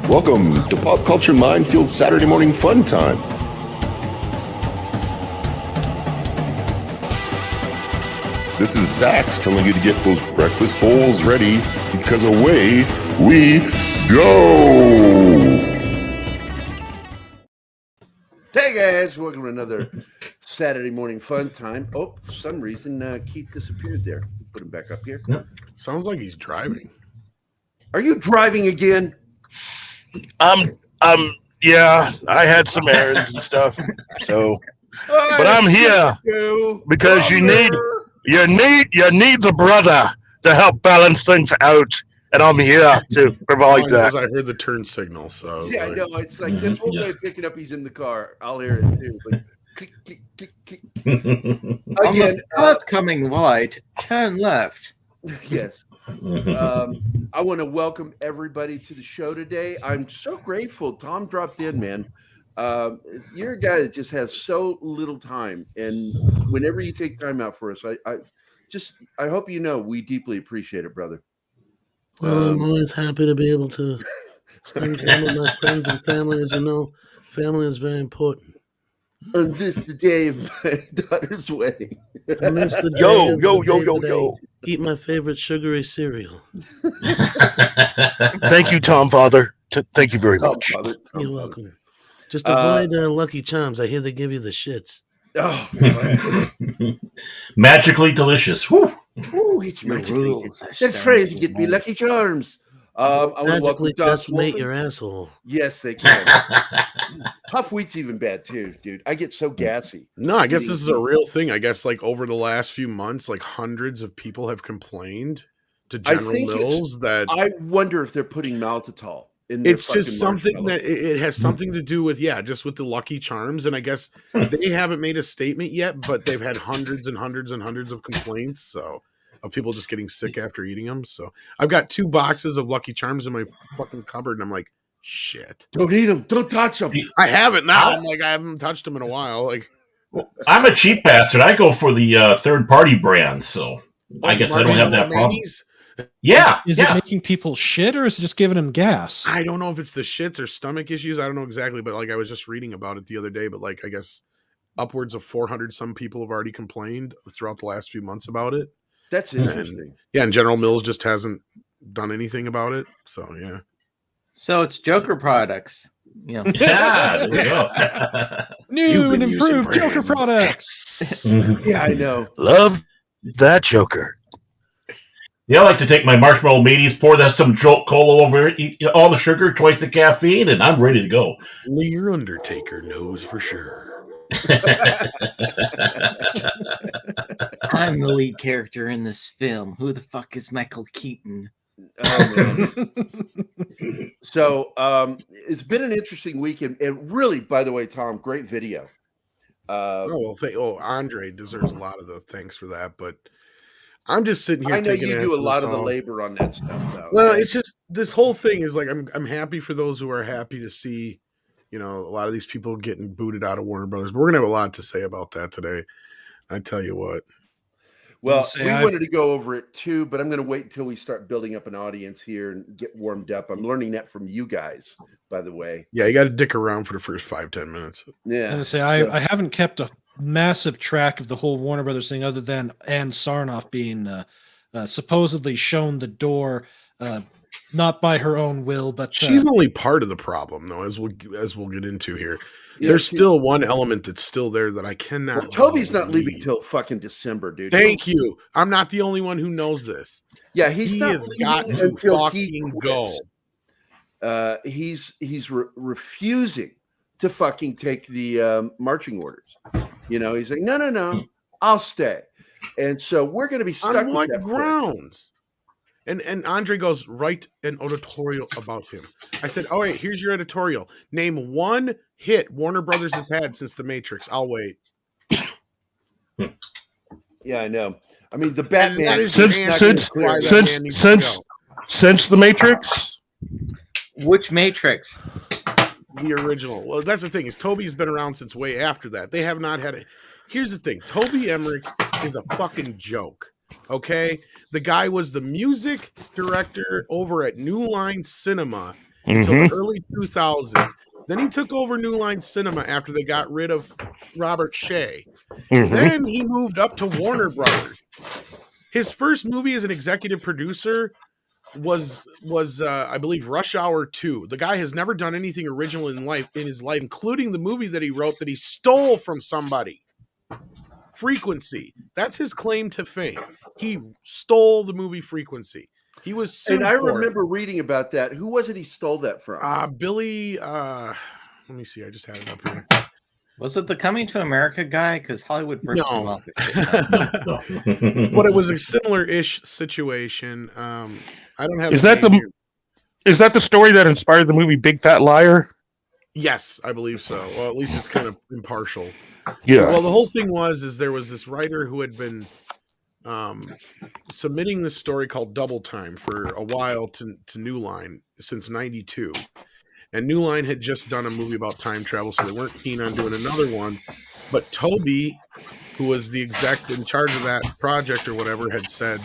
Welcome to Pop Culture Minefield Saturday Morning Fun Time. This is Zach's telling you to get those breakfast bowls ready because away we go. Hey guys, welcome to another Saturday Morning Fun Time. Oh, for some reason, Keith disappeared there. Put him back up here. Yep. Sounds like he's driving. Are you driving again? Yeah, I had some errands and stuff. So, but I'm here because you need the brother to help balance things out, and I'm here to provide that. I heard the turn signal, so yeah, no, it's like that's one way of picking up. He's in the car. I'll hear it too. Like, click, click, click, click. Again, coming wide, turn left. Yes. I want to welcome everybody to the show today. I'm so grateful Tom dropped in, man. You're a guy that just has so little time, and whenever you take time out for us, I hope you know we deeply appreciate it, brother. Well, I'm always happy to be able to spend time with my friends and family. As you know, family is very important. On this, the day of my daughter's wedding. And that's the Yo. Eat my favorite sugary cereal. Thank you, Tom Father. Thank you very much. You're welcome. Just avoid Lucky Charms. I hear they give you the shits. Oh, magically delicious. Woo. Ooh, it's magically. They're trying to get me Lucky Charms. I Magically decimate your asshole. Yes, they can. Puff wheat's even bad too, dude. I get so gassy. No, I guess this is a real thing. I guess like over the last few months, like hundreds of people have complained to General Mills that I wonder if they're putting maltitol in. It's just something that it has something to do with, just with the Lucky Charms. And I guess they haven't made a statement yet, but they've had hundreds and hundreds and hundreds of complaints. So of people just getting sick after eating them. So I've got 2 boxes of Lucky Charms in my fucking cupboard, and I'm like, shit. Don't eat them. Don't touch them. I haven't now. I'm like, I haven't touched them in a while. Like, I'm a cheap bastard. I go for the third-party brands, so I guess I don't have that problem. Yeah. Is it making people shit, or is it just giving them gas? I don't know if it's the shits or stomach issues. I don't know exactly, but like I was just reading about it the other day. But like, I guess upwards of 400 some people have already complained throughout the last few months about it. That's interesting. And General Mills just hasn't done anything about it. So yeah. So it's Joker products. Yeah, there we go. New and improved Joker products. Yeah, I know. Love that Joker. Yeah, I like to take my marshmallow meaties, pour that some cola over it, eat all the sugar, twice the caffeine, and I'm ready to go. Only your Undertaker knows for sure. I'm the lead character in this film. Who the fuck is Michael Keaton? Oh, man. So it's been an interesting weekend, and really, by the way, Tom, great video. Andre deserves a lot of the thanks for that, but I'm just sitting here. I know you do a lot of the labor on that stuff, though. Well, it's just this whole thing is like I'm happy for those who are happy to see, a lot of these people getting booted out of Warner Brothers. But we're gonna have a lot to say about that today. I tell you what. Well, we wanted to go over it too, but I'm going to wait until we start building up an audience here and get warmed up. I'm learning that from you guys, by the way. Yeah, you got to dick around for the first 5-10 minutes. Yeah. I haven't kept a massive track of the whole Warner Brothers thing, other than Ann Sarnoff being supposedly shown the door, not by her own will, but she's only part of the problem, though, as we'll get into here. Yeah, there's still one element that's still there that I cannot. Well, Toby's not leaving till fucking December, dude. Thank you. I'm not the only one who knows this. Yeah, he has got to fucking go. He's refusing to fucking take the marching orders. He's like, no, I'll stay. And so we're going to be stuck On with what that grounds? And Andre goes, write an editorial about him. I said, all right, here's your editorial. Name one hit Warner Brothers has had since The Matrix. I'll wait. Yeah, I know. I mean, the Batman is Since your since answer why that since man needs to since go. since the Matrix. Which Matrix? The original. Well, that's the thing is Toby's been around since way after that. They have not had it. Here's the thing. Toby Emmerich is a fucking joke. Okay? The guy was the music director over at New Line Cinema until Mhm. the early 2000s. Then he took over New Line Cinema after they got rid of Robert Shea. Mhm. Then he moved up to Warner Brothers. His first movie as an executive producer was I believe Rush Hour 2. The guy has never done anything original in his life, including the movie that he wrote that he stole from somebody. Frequency. That's his claim to fame. He stole the movie Frequency. He was sued And I for it. remember reading about that. Who was it he stole that from? Billy let me see, I just had it up here. Was it the Coming to America guy? Because Hollywood ripped him No. off. But it was a similar-ish situation. I don't have Is the that name the here. is that the story that inspired the movie Big Fat Liar? Yes, I believe so. Well, at least it's kind of impartial. Yeah. Well, the whole thing was there was this writer who had been submitting this story called Double Time for a while to New Line since '92, and New Line had just done a movie about time travel, so they weren't keen on doing another one. But Toby, who was the exec in charge of that project or whatever, had said,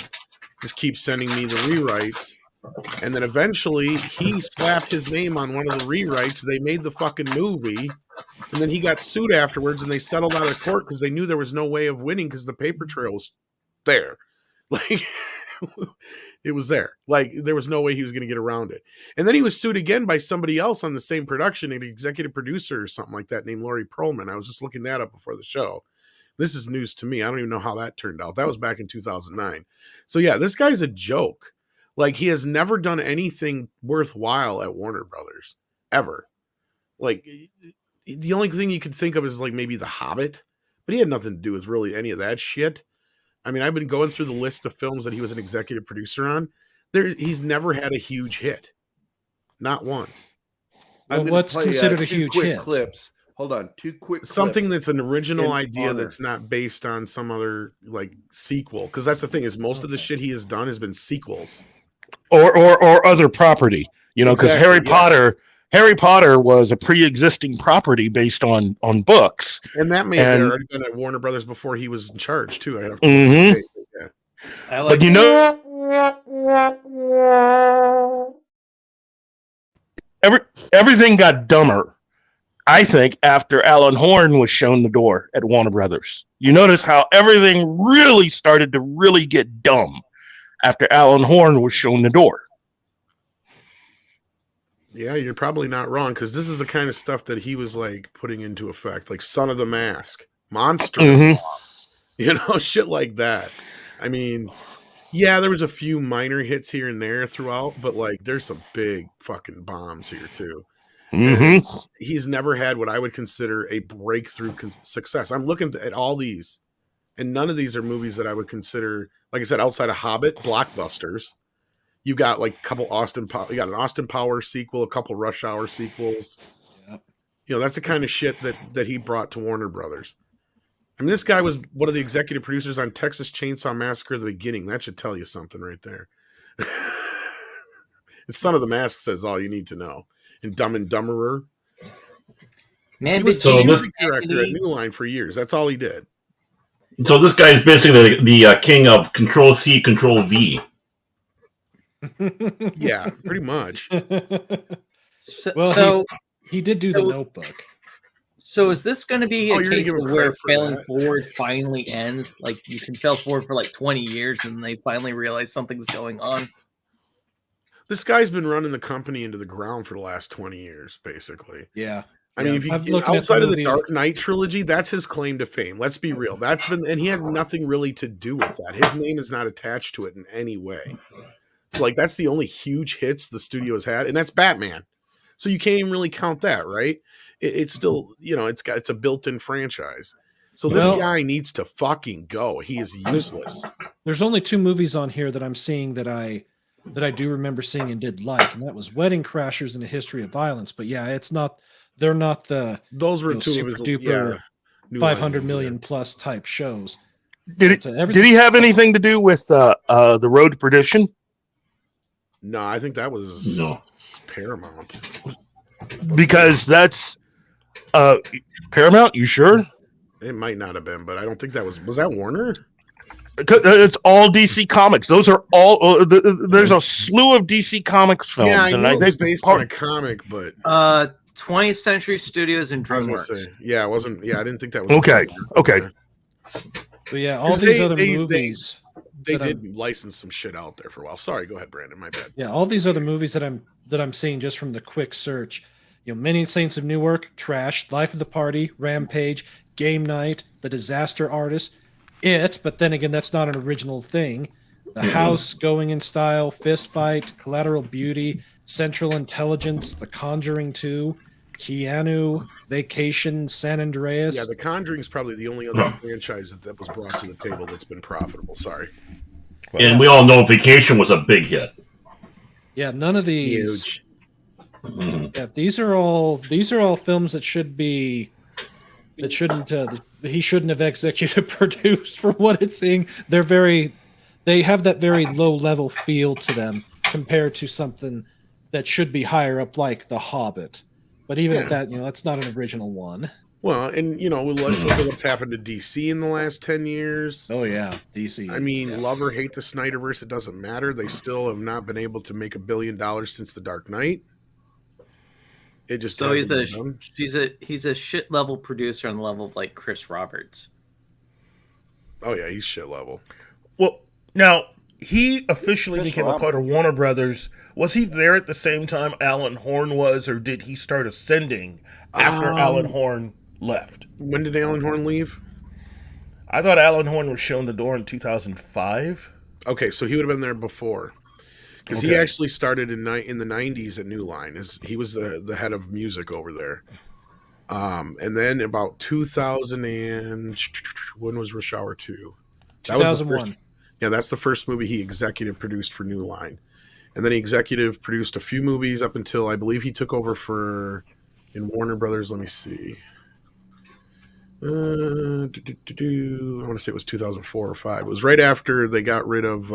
"Just keep sending me the rewrites." And then eventually he slapped his name on one of the rewrites. They made the fucking movie. And then he got sued afterwards and they settled out of court because they knew there was no way of winning because the paper trail was there. Like, it was there. Like, there was no way he was going to get around it. And then he was sued again by somebody else on the same production, an executive producer or something like that named Laurie Perlman. I was just looking that up before the show. This is news to me. I don't even know how that turned out. That was back in 2009. So yeah, this guy's a joke. Like, he has never done anything worthwhile at Warner Brothers ever. Like, the only thing you could think of is like maybe The Hobbit, but he had nothing to do with really any of that shit. I mean, I've been going through the list of films that he was an executive producer on. He's never had a huge hit. Not once. Well, what's considered a huge hit? Clips. Hold on, two quick Something clips. that's an original in idea honor. that's not based on some other like sequel. Because that's the thing is most of the shit he has done has been sequels. Or other property, you know, because Exactly, Harry Potter was a pre-existing property based on books. And that may have already been at Warner Brothers before he was in charge too. I have to Mhm. say, yeah. I like But you know, everything got dumber, I think, after Alan Horn was shown the door at Warner Brothers. You notice how everything really started to really get dumb after Alan Horn was shown the door. Yeah, you're probably not wrong because this is the kind of stuff that he was like putting into effect, like Son of the Mask, Monster, Mhm. you know, shit like that. I mean, yeah, there was a few minor hits here and there throughout, but like there's some big fucking bombs here too. Mhm. He's never had what I would consider a breakthrough success. I'm looking at all these, and none of these are movies that I would consider, like I said, outside of Hobbit, blockbusters. You got like a couple you got an Austin Powers sequel, a couple Rush Hour sequels. Yep. You know, that's the kind of shit that he brought to Warner Brothers. I mean, this guy was one of the executive producers on Texas Chainsaw Massacre at the beginning. That should tell you something right there. And Son of the Mask says all you need to know. And Dumb and Dumberer. Man, He was So the this- music director at New Line for years. That's all he did. So this guy is basically the king of Control C, Control V. Yeah, pretty much. Well, so he did do the Notebook. So is this going to be Oh, a you're gonna case give him of where credit for failing that. forward finally ends? Like you can fail forward for like 20 years and they finally realize something's going on. This guy's been running the company into the ground for the last 20 years, basically. Yeah. I mean, if I'm you looking at outside the of the movie- Dark Knight trilogy, that's his claim to fame. Let's be real. That's been, and he had nothing really to do with that. His name is not attached to it in any way. So, like, that's the only huge hits the studio has had, and that's Batman. So you can't even really count that, right? It's still, you know, it's a built-in franchise. So this Well- guy needs to fucking go. He is useless. There's only 2 movies on here that I'm seeing that I do remember seeing and did like, and that was Wedding Crashers and A History of Violence. But yeah, it's not. They're not the Those were you know, two of super his duper New 500 Line million ones, plus type shows. Did he have anything to do with the Road to Perdition? No, I think that was No. Paramount. Because that's Paramount. You sure? It might not have been, but I don't think that was that Warner? It's all DC Comics. Those are all. There's a slew of DC Comics films. Yeah, I and knew it was think based on a comic, but 20th Century Studios and I was gonna DreamWorks. say, yeah, it wasn't. Yeah, I didn't think that was Okay. Okay. But yeah, all 'Cause these they- other they- movies. They that did license some shit out there for a while. Sorry, go ahead, Brandon. My bad. Yeah, all these other movies that I'm seeing just from the quick search. You know, Many Saints of Newark, Trash, Life of the Party, Rampage, Game Night, The Disaster Artist, It, but then again, that's not an original thing. The House, Going in Style, Fist Fight, Collateral Beauty, Central Intelligence, The Conjuring 2, Keanu, Vacation, San Andreas. Yeah, The Conjuring's probably the only other franchise that was brought to the table that's been profitable. Sorry. And we all know Vacation was a big hit. Yeah, none of these. Huge. Mhm. Yeah, these are all films that should be that shouldn't he shouldn't have executive produced for what it's seeing. They have that very low level feel to them compared to something that should be higher up like The Hobbit. But even at that, that's not an original one. Well, and let's look at what's happened to DC in the last 10 years. Oh yeah, DC. I mean, love or hate the Snyderverse, it doesn't matter. They still have not been able to make $1 billion since The Dark Knight. It just So he's hasn't been done. he's a shit level producer on the level of like Chris Roberts. Oh yeah, he's shit level. Well, now he officially became a part of Warner Brothers. Was he there at the same time Alan Horn was, or did he start ascending after Alan Horn left? When did Alan Horn leave? I thought Alan Horn was shown the door in 2005. Okay, so he would have been there before. Because he Okay. actually started in the 90s at New Line. He was the head of music over there. And then about 2000 and when was Rush Hour 2? That was the 2001. first, yeah, that's the first movie he executive produced for New Line. And then he executive produced a few movies up until I believe he took over in Warner Brothers. Let me see. I want to say it was 2004 or 5. It was right after they got rid of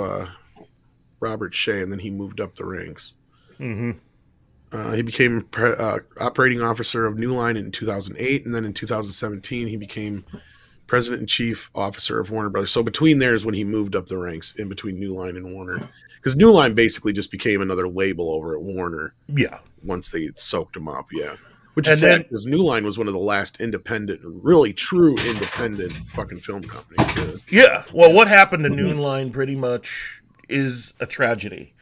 Robert Shea, and then he moved up the ranks. Mm-hmm. He became operating officer of New Line in 2008, and then in 2017 he became president and chief officer of Warner Brothers. So between there is when he moved up the ranks in between New Line and Warner, because New Line basically just became another label over at Warner. Yeah. Once they soaked him up, yeah. Which And is sad then- because New Line was one of the last independent, really true independent fucking film companies. Yeah. Well, what happened to New Line pretty much is a tragedy.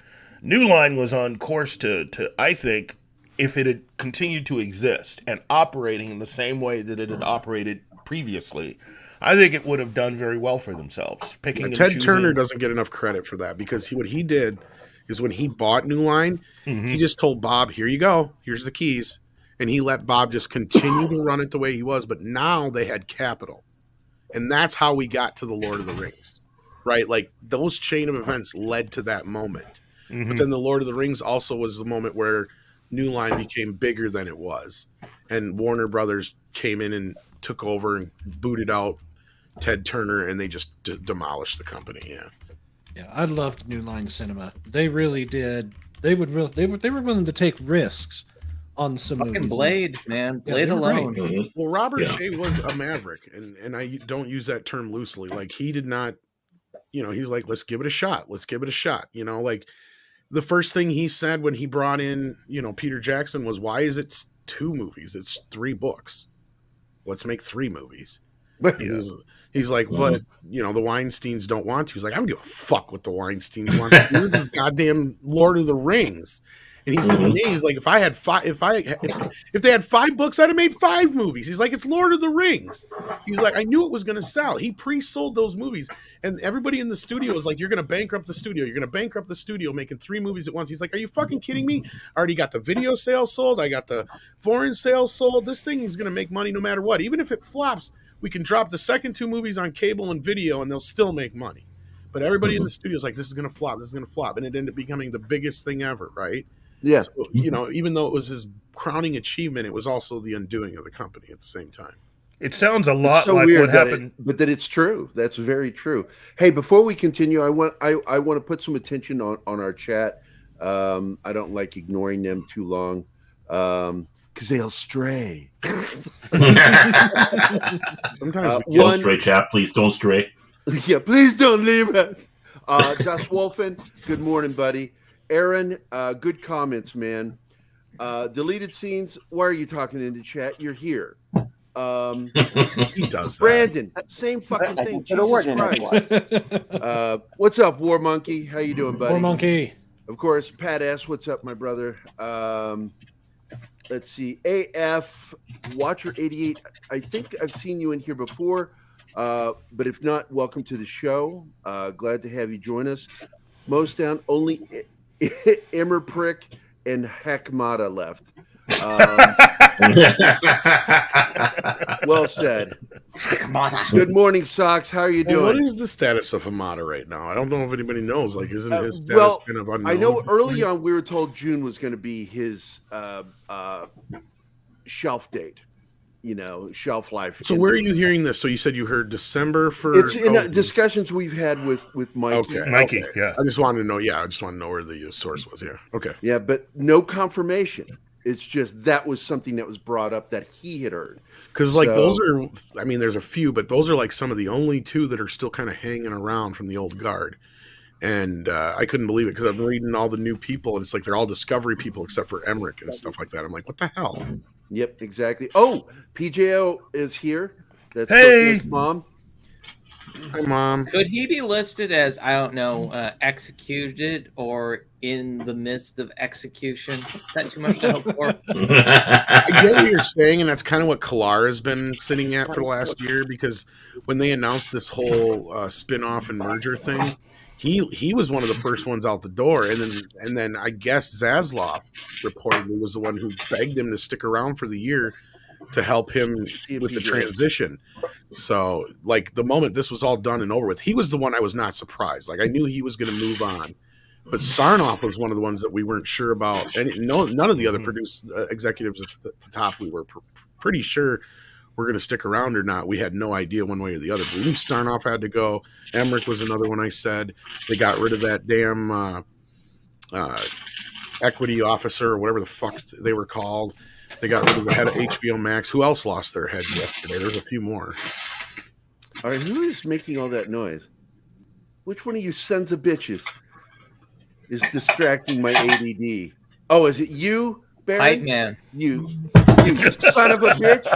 New Line was on course to I think, if it had continued to exist and operating in the same way that it had operated previously, I think it would have done very well for themselves. Picking and Ted choosing. Turner doesn't get enough credit for that because what he did is when he bought New Line, he just told Bob, "Here you go. Here's the keys." And he let Bob just continue to run it the way he was. But now they had capital. And that's how we got to the Lord of the Rings, right? Like those chain of events led to that moment. But then the Lord of the Rings also was the moment where New Line became bigger than it was. And Warner Brothers came in and took over and booted out Ted Turner, and they just demolished the company. Yeah. Yeah, I loved New Line Cinema. They really did. They were willing to take risks on some Fucking movies. Blade, man. Yeah, Blade they were alone. great. Mhm. Well, Robert Yeah. Shea was a maverick, and I don't use that term loosely. Like he did not, he's like, let's give it a shot. Let's give it a shot. Like the first thing he said when he brought in, Peter Jackson was, why is it 2 movies? It's 3 books. Let's make 3 movies. He's like, but the Weinsteins don't want to. He's like, I don't give a fuck what the Weinsteins want to do. This is goddamn Lord of the Rings. And he said to me, he's like, if they had 5 books, I'd have made 5 movies. He's like, it's Lord of the Rings. He's like, I knew it was going to sell. He pre-sold those movies, and everybody in the studio was like, you're going to bankrupt the studio. You're going to bankrupt the studio making 3 movies at once. He's like, are you fucking kidding me? I already got the video sales sold. I got the foreign sales sold. This thing is going to make money no matter what. Even if it flops, we can drop the second 2 movies on cable and video, and they'll still make money. But everybody in the studio is like, this is going to flop, this is going to flop. And it ended up becoming the biggest thing ever, right? Yeah. So, you know, even though it was his crowning achievement, it was also the undoing of the company at the same time. It sounds a lot so like weird what happened. but that it's true. That's very true. Hey, before we continue, I want to put some attention on our chat. I don't like ignoring them too long because they'll stray. Sometimes Don't stray, chap. Please don't stray. Yeah, please don't leave us. Das Wolfen, good morning, buddy. Aaron, good comments, man. Deleted scenes. Why are you talking in the chat? You're here. he does that. Brandon, same fucking thing. Jesus Christ. What's up, War Monkey? How you doing, buddy? War Monkey. Of course, Pat S. What's up, my brother? Let's see. AF Watcher 88. I think I've seen you in here before. But if not, welcome to the show. Glad to have you join us. Most down, only Immerprick and Heckmata left. Well said. Good morning, Socks. How are you doing? What is the status of Hamada right now? I don't know if anybody knows. Like, isn't his status kind of unknown? I know early on we were told June was going to be his shelf date. You know, shelf life. So where are you hearing this? So you said you heard December for... It's in discussions we've had with Mikey. Okay. Mikey, yeah. I just wanted to know. Yeah, I just want to know where the source was. Yeah. Okay. Yeah, but no confirmation. It's just that was something that was brought up that he had heard. Because like those are, I mean, there's a few, but those are like some of the only 2 that are still kind of hanging around from the old guard. And I couldn't believe it because I'm reading all the new people, and it's like they're all Discovery people except for Emmerich and stuff like that. I'm like, what the hell? Yep, exactly. Oh, PJO is here. That's hey, Mom. Hi, Mom. Could he be listed as, I don't know, executed or in the midst of execution? Is that too much to hope for? I get what you're saying, and that's kind of what Kalar has been sitting at for the last year, because when they announced this whole spin-off and merger thing, he was one of the first ones out the door, and then I guess Zaslav reportedly was the one who begged him to stick around for the year to help him with the transition. So, like, the moment this was all done and over with, he was the one I was not surprised. Like, I knew he was going to move on, but Sarnoff was one of the ones that we weren't sure about. And none of the other executives at the top we were pretty sure were going to stick around or not. We had no idea one way or the other. We knew Sarnoff had to go. Emmerich was another one I said. They got rid of that damn equity officer or whatever the fuck they were called. They got rid of the head of HBO Max. Who else lost their heads yesterday? There's a few more. All right, who is making all that noise? Which one of you sons of bitches is distracting my ADD? Oh, is it you, Baron? Hype man. You son of a bitch.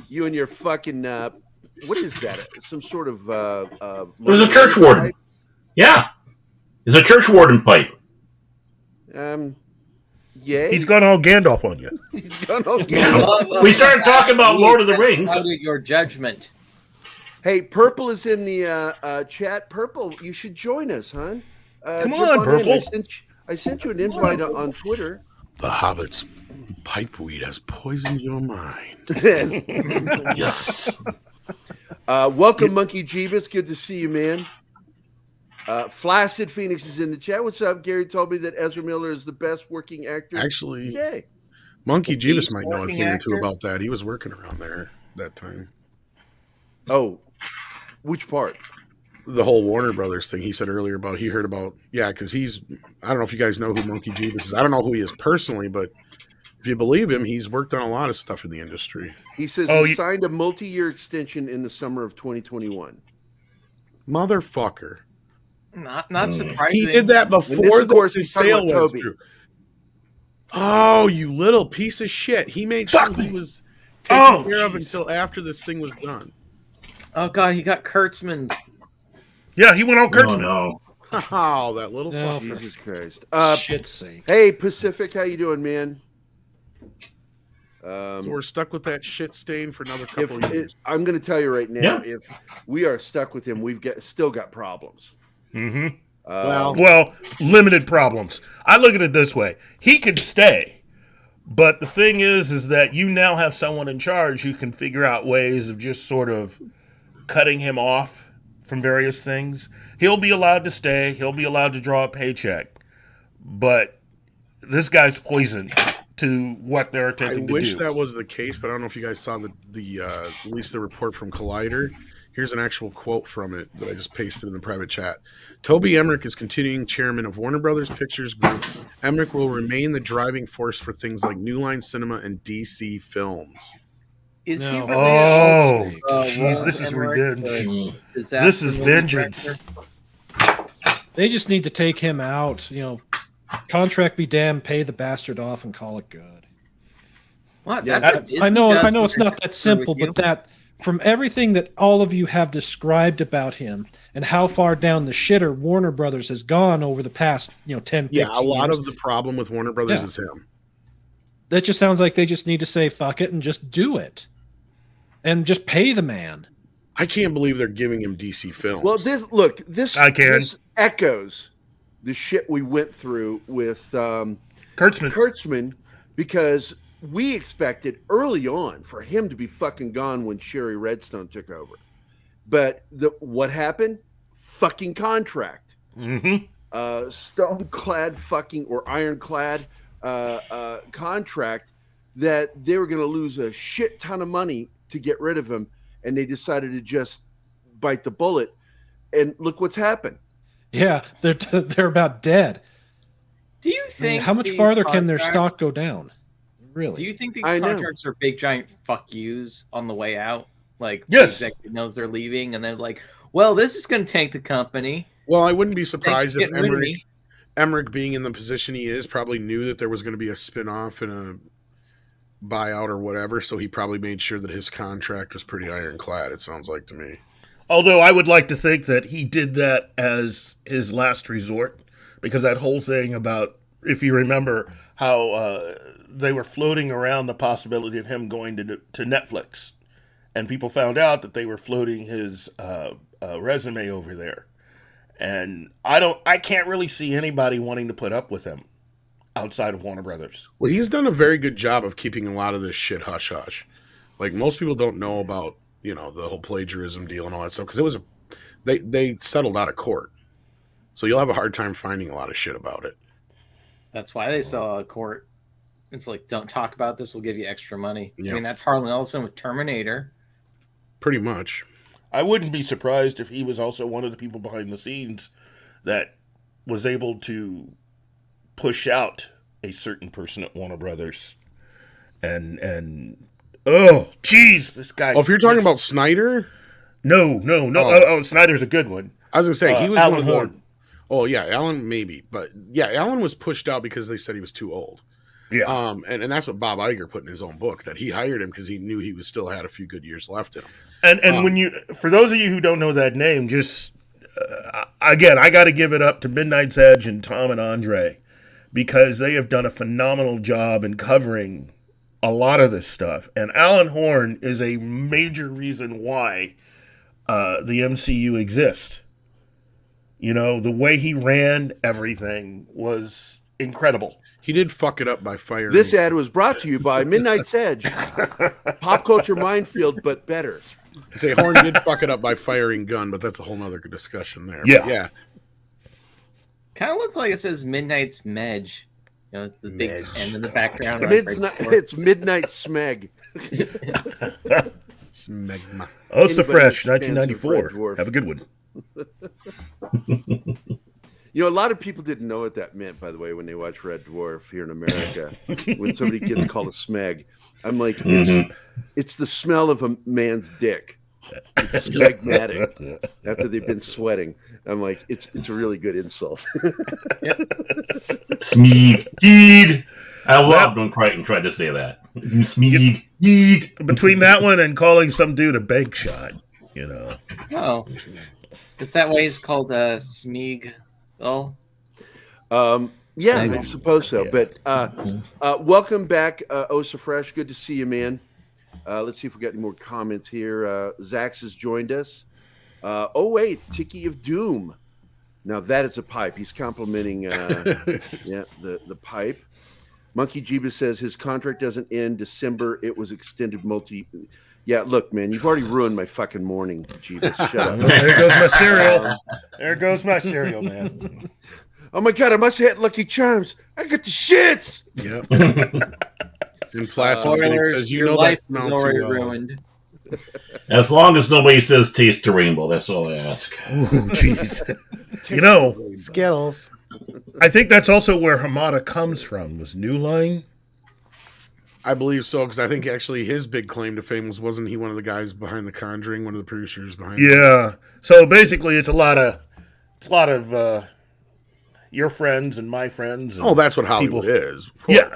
You and your fucking what is that? Some sort of There's a church warden. Pipe? Yeah. There's a church warden pipe. Yeah. He's gone all Gandalf on you. He's gone all Gandalf. We started talking about Lord of the Rings. Your judgment. Hey, Purple is in the chat. Purple, you should join us, hon. Come on, Purple. I sent you an invite on Twitter. The Hobbit's pipe weed has poisoned your mind. Yes. Welcome, Monkey Jeebus. Good to see you, man. Flaccid Phoenix is in the chat. What's up? Gary told me that Ezra Miller is the best working actor. Actually, Yay. Monkey Jeebus might know a thing or two about that. He was working around there that time. Oh, which part? The whole Warner Brothers thing he said earlier about, he heard about, because I don't know if you guys know who Monkey Jeebus is. I don't know who he is personally, but if you believe him, he's worked on a lot of stuff in the industry. He says he signed a multi-year extension in the summer of 2021. Motherfucker. Not surprising. He did that before the sale went through. Oh, you little piece of shit. He made sure he was taken care of until after this thing was done. Oh, God, he got Kurtzman. Yeah, he went on Kurtzman. Oh, no. Oh, that little fuck. Jesus Christ. Shit's sake. Hey, Pacific, how you doing, man? So we're stuck with that shit stain for another couple of years. I'm going to tell you right now, if we are stuck with him, we've still got problems. Mm-hmm. Well, limited problems. I look at it this way: he could stay, But the thing is that you now have someone in charge who can figure out ways of just sort of cutting him off from various things. He'll be allowed to stay. He'll be allowed to draw a paycheck. But this guy's poison to what they're I attempting to do. wish that was the case, but I don't know if you guys saw at least the report from Collider. Here's an actual quote from it that I just pasted in the private chat. Toby Emmerich is continuing chairman of Warner Brothers Pictures Group. Emmerich will remain the driving force for things like New Line Cinema and DC films. Is he No. really Oh, a- jeez, this is Emmerich, revenge. disaster This is movie vengeance. director? They just need to take him out. Contract be damned, pay the bastard off, and call it good. What? Yeah, That's what Disney I know does it's not with that simple, you. but that from everything that all of you have described about him and how far down the shitter Warner Brothers has gone over the past 10, 15 Yeah, a lot years, of the problem with Warner Brothers Yeah. is him. that just sounds like they just need to say fuck it and just do it. And just pay the man. I can't believe they're giving him DC films. Well, this I can. this echoes the shit we went through with Kurtzman. Kurtzman, because we expected early on for him to be fucking gone when Sherry Redstone took over. But what happened? Fucking contract. Mm-hmm. Stone-clad fucking or ironclad contract that they were going to lose a shit ton of money to get rid of him, and they decided to just bite the bullet. And look what's happened. Yeah, they're about dead. Do you I mean, think how much these farther can their contracts- stock go down? Really? Do you think these I know. contracts are big giant fuck yous on the way out? Like Yes. the executive knows they're leaving, and then it's like, well, this is going to tank the company. Well, I wouldn't be Thanks surprised for if getting rid of me. Emmerich, being in the position he is, probably knew that there was going to be a spin-off and a buyout or whatever, so he probably made sure that his contract was pretty ironclad, it sounds like to me. Although I would like to think that he did that as his last resort, because that whole thing about, if you remember, how they were floating around the possibility of him going to Netflix, and people found out that they were floating his resume over there, and I can't really see anybody wanting to put up with him outside of Warner Brothers. Well, he's done a very good job of keeping a lot of this shit hush-hush. Like, most people don't know about, the whole plagiarism deal and all that stuff, because they settled out of court. So you'll have a hard time finding a lot of shit about it. That's why they sell out of court. It's like, don't talk about this. We'll give you extra money. Yeah. I mean, that's Harlan Ellison with Terminator. Pretty much. I wouldn't be surprised if he was also one of the people behind the scenes that was able to push out a certain person at Warner Brothers. And oh, geez, this guy. Oh, if you're talking about Snyder, No. Oh, Snyder's a good one. I was going to say, he was Alan one of the... Horn. Oh, yeah, Alan maybe. But, yeah, Alan was pushed out because they said he was too old. Yeah. And that's what Bob Iger put in his own book, that he hired him because he knew he was still had a few good years left in him. And when you, for those of you who don't know that name, just again, I got to give it up to Midnight's Edge and Tom and Andre, because they have done a phenomenal job in covering a lot of this stuff. And Alan Horn is a major reason why the MCU exists. The way he ran everything was incredible. He did fuck it up by firing. This ad was brought to you by Midnight's Edge. Pop culture minefield, but better. Say Horn did fuck it up by firing Gunn, but that's a whole nother discussion there. Yeah. But yeah. Kind of looks like it says Midnight's Medge. It's the big Medge. M in the background. It's Midnight Smeg. Smegma. Oh, so Anybody fresh, that's fans of Red 1994. Dwarf. Have a good one. A lot of people didn't know what that meant, by the way, when they watch Red Dwarf here in America. When somebody gets called a smeg, I'm like, it's the smell of a man's dick. It's smegmatic after they've been sweating. I'm like, it's a really good insult. Smeaged. I loved when Crichton tried to say that. Smeaged. Between that one and calling some dude a bank shot, Oh. Is that why he's called Smeag? Oh. Yeah, I suppose so. But welcome back, Osa Fresh. Good to see you, man. Let's see if we got any more comments here. Zax has joined us. Oh, wait, Tiki of Doom. Now, that is a pipe. He's complimenting the pipe. Monkey Jeebus says his contract doesn't end December. It was extended Yeah, look, man, you've already ruined my fucking morning, Jeebus. Shut up. There goes my cereal. There goes my cereal, man. Oh my God, I must have had Lucky Charms. I got the shits. Yep. And Plastic Phoenix says, your life is already ruined. As long as nobody says taste the rainbow, that's all I ask. Oh, jeez. You know, Skittles. I think that's also where Hamada comes from, was New Line. I believe so, because I think actually his big claim to fame wasn't he one of the guys behind The Conjuring, one of the producers behind Yeah. So basically it's a lot of your friends and my friends. And that's what Hollywood is. Of course. Yeah.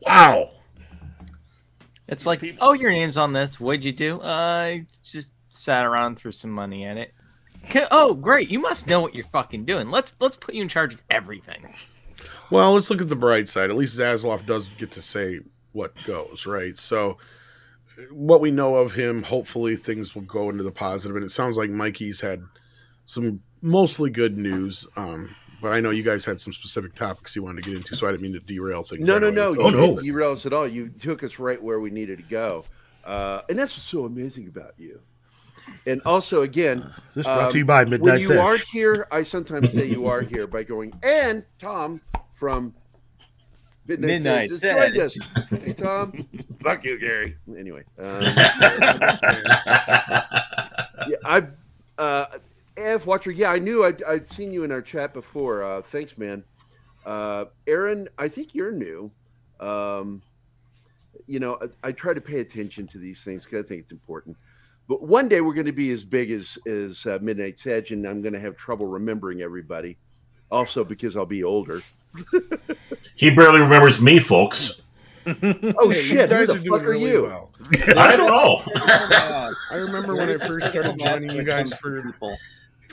Wow. It's like, oh, your name's on this. What'd you do? I just sat around and threw some money at it. Oh, great. You must know what you're fucking doing. Let's put you in charge of everything. Well, let's look at the bright side. At least Zaslav does get to say what goes, right? So what we know of him, hopefully things will go into the positive. And it sounds like Mikey's had some mostly good news. But I know you guys had some specific topics you wanted to get into, so I didn't mean to derail things. No. Oh, You no. didn't derail us at all. You took us right where we needed to go. And that's what's so amazing about you. And also, again, This brought to you by Midnight when you Fetch. aren't here, I sometimes say you are here by going, and Tom from Midnight just joined us. Hey, Tom. Fuck you, Gary. Anyway. AF Watcher, I knew I'd seen you in our chat before. Thanks, man. Aaron, I think you're new. I try to pay attention to these things because I think it's important. But one day we're going to be as big as Midnight's Edge, and I'm going to have trouble remembering everybody. Also because I'll be older. He barely remembers me, folks. Oh, shit. Who the fuck are you? Well. I don't know. I remember when I first started joining you guys for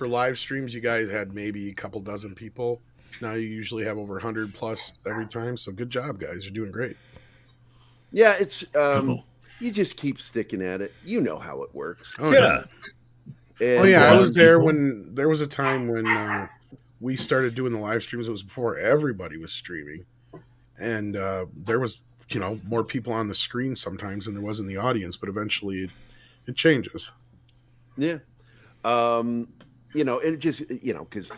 live streams, you guys had maybe a couple dozen people. Now you usually have over 100 plus every time. So good job, guys. You're doing great. Yeah, it's you just keep sticking at it. You know how it works. Oh, Yeah. And, I was there when there was a time when we started doing the live streams. It was before everybody was streaming, and there was more people on the screen sometimes than there was in the audience. But eventually, it changes. Yeah. It just because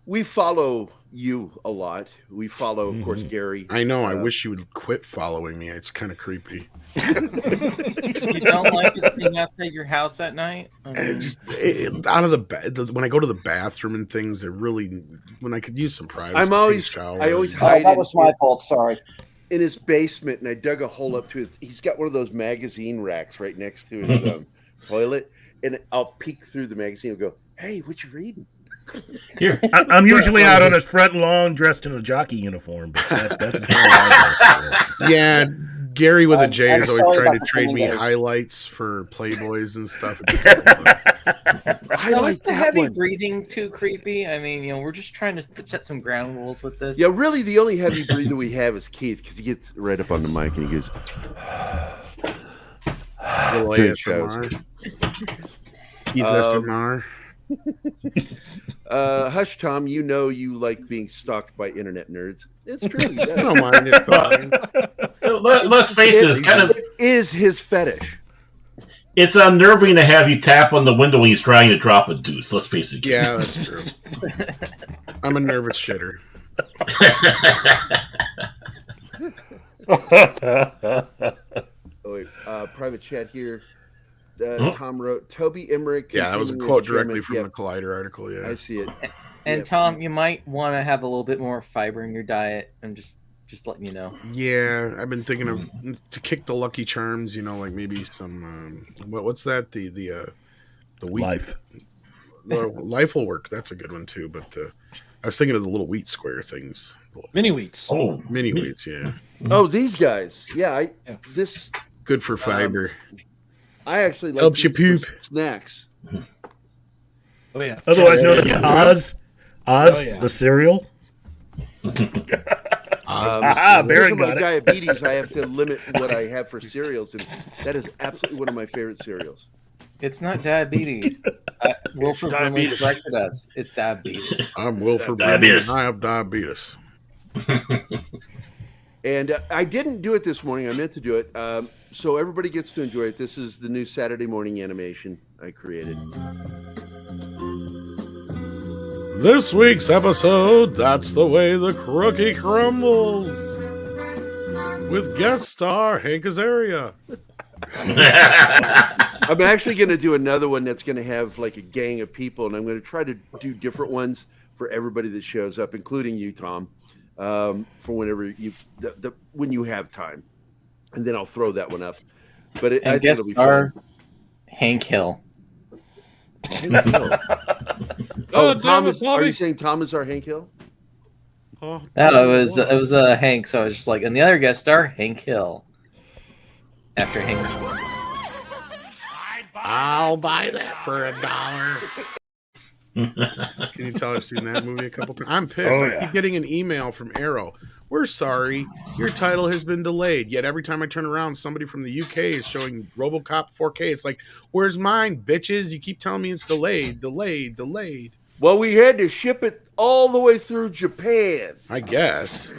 we follow you a lot. We follow, of course, Gary. I know. I wish you would quit following me. It's kind of creepy. You don't like us being outside your house at night? Out of the when I go to the bathroom and things, they're really when I could use some privacy. I always hide. That was my fault. Sorry. In his basement, and I dug a hole up to his. He's got one of those magazine racks right next to his toilet, and I'll peek through the magazine and go, "Hey, what you reading?" Here. I'm usually out on his front lawn dressed in a jockey uniform. But that's yeah. Gary with a J is always sorry trying about to trade me the highlights for Playboys and stuff. Now, is the heavy breathing too creepy? I mean, we're just trying to set some ground rules with this. Yeah, really, the only heavy breather we have is Keith because he gets right up on the mic and he goes. Little ASMR. Keith SMR. Hush, Tom. You like being stalked by internet nerds. It's true. I don't mind it. Fine. Let's face it, It is his fetish. It's unnerving to have you tap on the window when he's trying to drop a deuce. Let's face it. Yeah, that's true. I'm a nervous shitter. Private chat here. Tom wrote, Toby Emmerich. Yeah, that was a quote directly from the Collider article. Yeah, I see it. And Tom, you might want to have a little bit more fiber in your diet. I'm just letting you know. Yeah, I've been thinking of to kick the Lucky Charms. Like maybe some what's that? The wheat Life. The Life will work. That's a good one too. But I was thinking of the little wheat square things. Mini wheats. Oh, mini wheats. Yeah. Oh, these guys. Yeah, this good for fiber. I actually like helps you poop snacks. Oh yeah. Otherwise known as Oz, the cereal. Baron got it. Diabetes, I have to limit what I have for cereals, and that is absolutely one of my favorite cereals. It's not diabetes. Wilford Brimley corrected us. It's diabetes. I'm Wilford Diabetes. Brimley. I have diabetes. And I didn't do it this morning. I meant to do it. So everybody gets to enjoy it. This is the new Saturday morning animation I created. This week's episode, That's the Way the Crookie Crumbles, with guest star Hank Azaria. I'm actually going to do another one that's going to have like a gang of people, and I'm going to try to do different ones for everybody that shows up, including you, Tom, for whenever when you have time, and then I'll throw that one up. But I think it'll be fun. Hank Hill. Hank Hill. Thomas. Are you saying Tom is our Hank Hill? No, it was Hank. So I was just like, and the other guest star, Hank Hill. After Hank. I'll buy that for $1. Can you tell I've seen that movie a couple times? I'm pissed. I keep getting an email from Arrow. We're sorry, your title has been delayed. Yet every time I turn around, somebody from the UK is showing RoboCop 4K. It's like, where's mine, bitches? You keep telling me it's delayed. Well, we had to ship it all the way through Japan. I guess.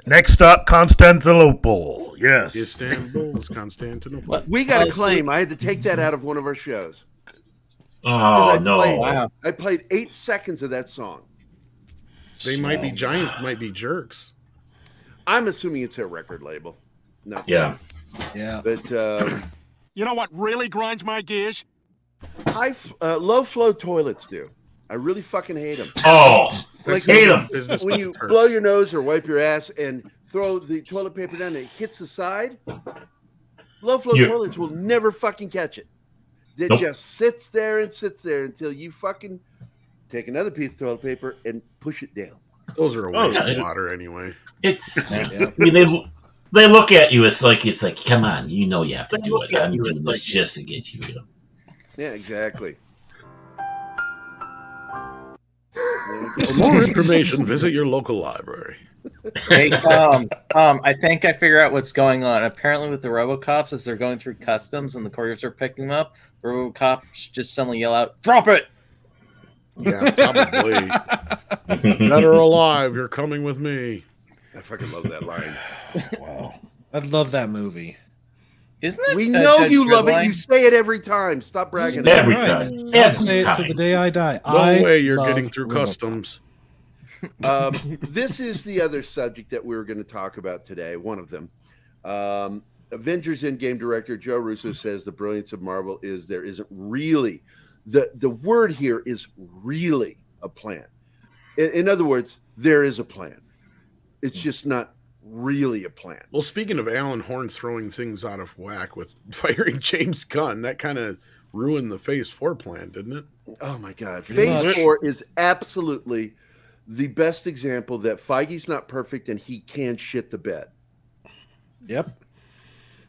Next up, Constantinople. Yes. Istanbul is Constantinople. We got a claim. I had to take that out of one of our shows. Oh, no. I played 8 seconds of that song. They might be giants, might be jerks. I'm assuming it's a record label. No. Yeah. But you know what really grinds my gears? Low flow toilets do. I really fucking hate them. Oh, like hate them. When you blow your nose or wipe your ass and throw the toilet paper down and it hits the side, low flow toilets will never fucking catch it. It just sits there until you fucking take another piece of toilet paper and push it down. Those are a waste of water anyway. It's I mean, they look at you. It's like come on, you know you have to do it. I'm doing this just to get you. Yeah, exactly. For more information, visit your local library. Hey, Tom, I think I figure out what's going on. Apparently with the RoboCops, as they're going through customs and the couriers are picking them up, the RoboCops just suddenly yell out, "Drop it!" Yeah, probably. Dead or alive, you're coming with me. I fucking love that line. Wow. I love that movie. Isn't it? We know you love it. You say it every time. Stop bragging. Every time. I'll say it to the day I die. No way you're getting through customs. This is the other subject that we were going to talk about today. One of them. Avengers Endgame director Joe Russo says the brilliance of Marvel is there isn't really the word here is really a plan. In other words, there is a plan. It's just not really a plan. Well, speaking of Alan Horn throwing things out of whack with firing James Gunn, that kind of ruined the Phase 4 plan, didn't it? Oh my God. Phase 4 is absolutely the best example that Feige's not perfect and he can shit the bed. Yep.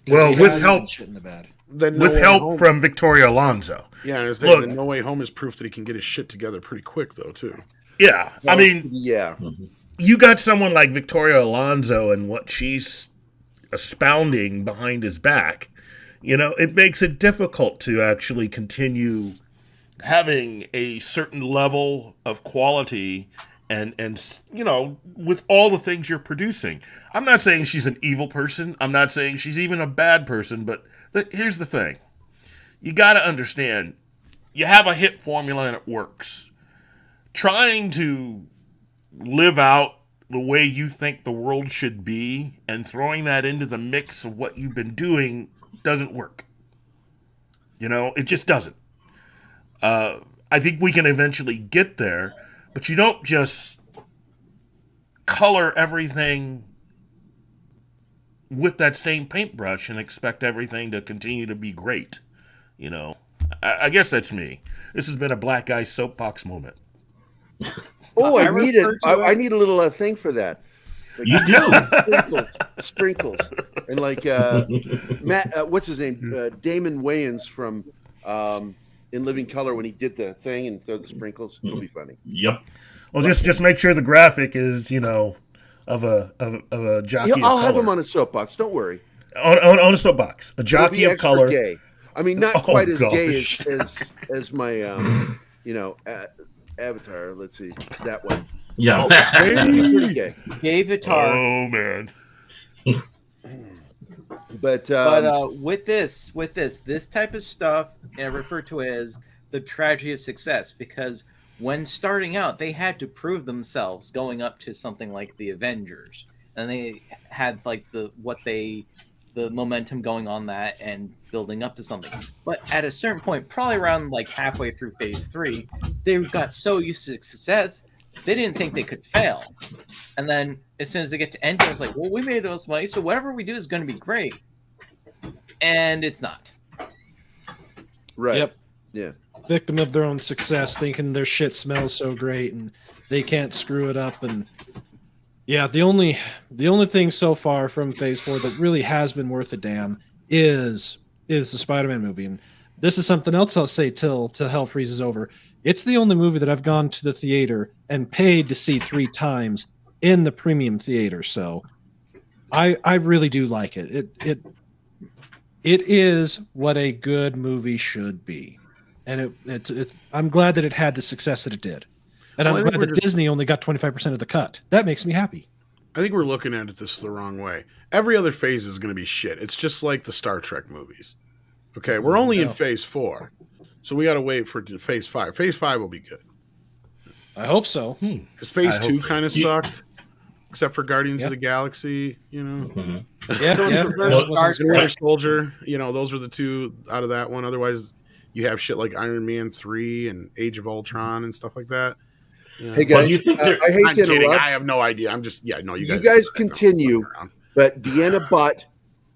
Well, with help, shit in the bed. With help from Victoria Alonso. Yeah, look, the No Way Home is proof that he can get his shit together pretty quick, though, too. Yeah, well, I mean, yeah. You got someone like Victoria Alonso and what she's expounding behind his back. You know, it makes it difficult to actually continue having a certain level of quality and you know, with all the things you're producing. I'm not saying she's an evil person. I'm not saying she's even a bad person, but here's the thing. You got to understand, you have a hit formula and it works. Trying to live out the way you think the world should be and throwing that into the mix of what you've been doing doesn't work. You know, it just doesn't. I think we can eventually get there, but you don't just color everything with that same paintbrush and expect everything to continue to be great. You know, I guess that's me. This has been a black guy soapbox moment. Oh, I need it. I need a little thing for that. Like, you do sprinkles, and like Matt, what's his name? Damon Wayans from In Living Color when he did the thing and throw the sprinkles. It'll be funny. Yep. Well, just make sure the graphic is, you know, of a jockey. I'll have him on a soapbox. Don't worry. On a soapbox, a jockey of color. Gay. I mean, not quite as gay as my you know. Avatar. Let's see that one. Yeah. Pretty gay. Gay Vitar. Oh man. But with this type of stuff, I refer to it as the tragedy of success, because when starting out, they had to prove themselves going up to something like the Avengers, and they had like the momentum going on that and building up to something. But at a certain point, probably around like halfway through phase 3, they got so used to success, they didn't think they could fail. And then as soon as they get to Endgame, it's like, well, we made those money, so whatever we do is going to be great. And it's not. Right. Yep. Yeah. Victim of their own success, thinking their shit smells so great and they can't screw it up. And yeah, the only thing so far from phase 4 that really has been worth a damn is the Spider-Man movie. And this is something else I'll say till hell freezes over. It's the only movie that I've gone to the theater and paid to see 3 times in the premium theater. So I really do like it. It is what a good movie should be. And I'm glad that it had the success that it did. And I'm glad that Disney only got 25% of the cut. That makes me happy. I think we're looking at this the wrong way. Every other phase is going to be shit. It's just like the Star Trek movies. Okay, we're only in phase 4. So we got to wait for phase 5. Phase 5 will be good. I hope so. Because phase 2 kind of sucked. Except for Guardians of the Galaxy, you know. Winter Soldier, you know, those were the 2 out of that one. Otherwise, you have shit like Iron Man 3 and Age of Ultron and stuff like that. Yeah. Hey guys, do you think I hate to interrupt. I have no idea. I'm just you guys continue, but Deanna bought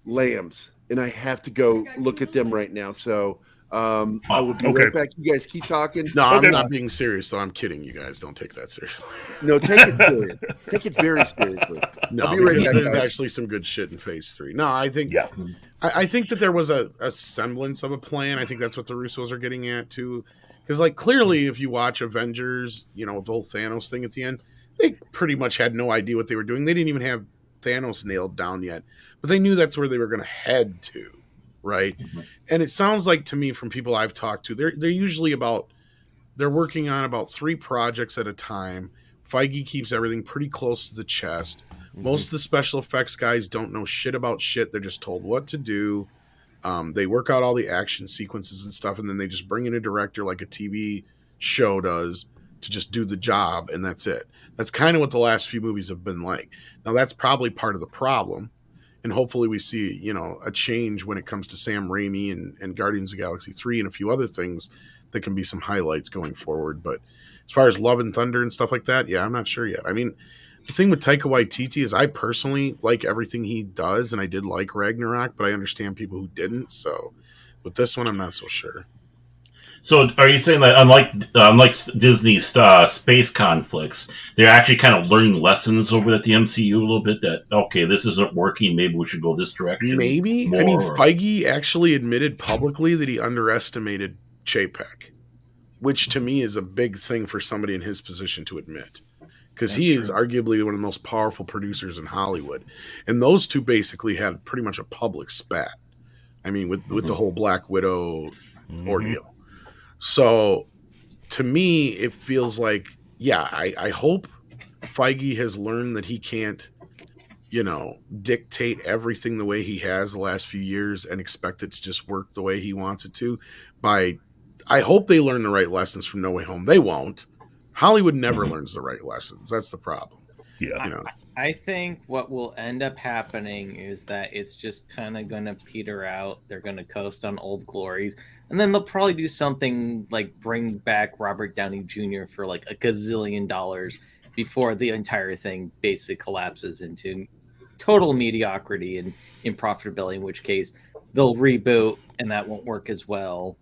lambs, and I have to go look at them right now. So I will be right back. You guys keep talking. No, I'm not being serious though. I'm kidding. You guys don't take that seriously. No, take it serious. Take it very seriously. No, I'll be right back. There's actually some good shit in phase 3. No, I think I think that there was a semblance of a plan. I think that's what the Russos are getting at too. Because like clearly, if you watch Avengers, you know, the whole Thanos thing at the end, they pretty much had no idea what they were doing. They didn't even have Thanos nailed down yet, but they knew that's where they were going to head to, right? Mm-hmm. And it sounds like to me from people I've talked to, they're usually they're working on about 3 projects at a time. Feige keeps everything pretty close to the chest. Mm-hmm. Most of the special effects guys don't know shit about shit. They're just told what to do. They work out all the action sequences and stuff, and then they just bring in a director like a TV show does to just do the job, and that's it. That's kind of what the last few movies have been like. Now, that's probably part of the problem, and hopefully we see, you know, a change when it comes to Sam Raimi and Guardians of the Galaxy 3 and a few other things that can be some highlights going forward. But as far as Love and Thunder and stuff like that, yeah, I'm not sure yet. I mean, the thing with Taika Waititi is I personally like everything he does, and I did like Ragnarok, but I understand people who didn't. So with this one, I'm not so sure. So are you saying that unlike Disney's space conflicts, they're actually kind of learning lessons over at the MCU a little bit that, okay, this isn't working, maybe we should go this direction? Maybe. More. I mean, Feige actually admitted publicly that he underestimated Chapek, which to me is a big thing for somebody in his position to admit. Because he is arguably one of the most powerful producers in Hollywood. And those two basically had pretty much a public spat. I mean, with the whole Black Widow ordeal. So, to me, it feels like, yeah, I hope Feige has learned that he can't, you know, dictate everything the way he has the last few years and expect it to just work the way he wants it to. I hope they learn the right lessons from No Way Home. They won't. Hollywood never learns the right lessons. That's the problem. Yeah. You know. I think what will end up happening is that it's just kind of going to peter out. They're going to coast on old glories. And then they'll probably do something like bring back Robert Downey Jr. for like $1 gazillion before the entire thing basically collapses into total mediocrity and improfitability, in which case they'll reboot and that won't work as well.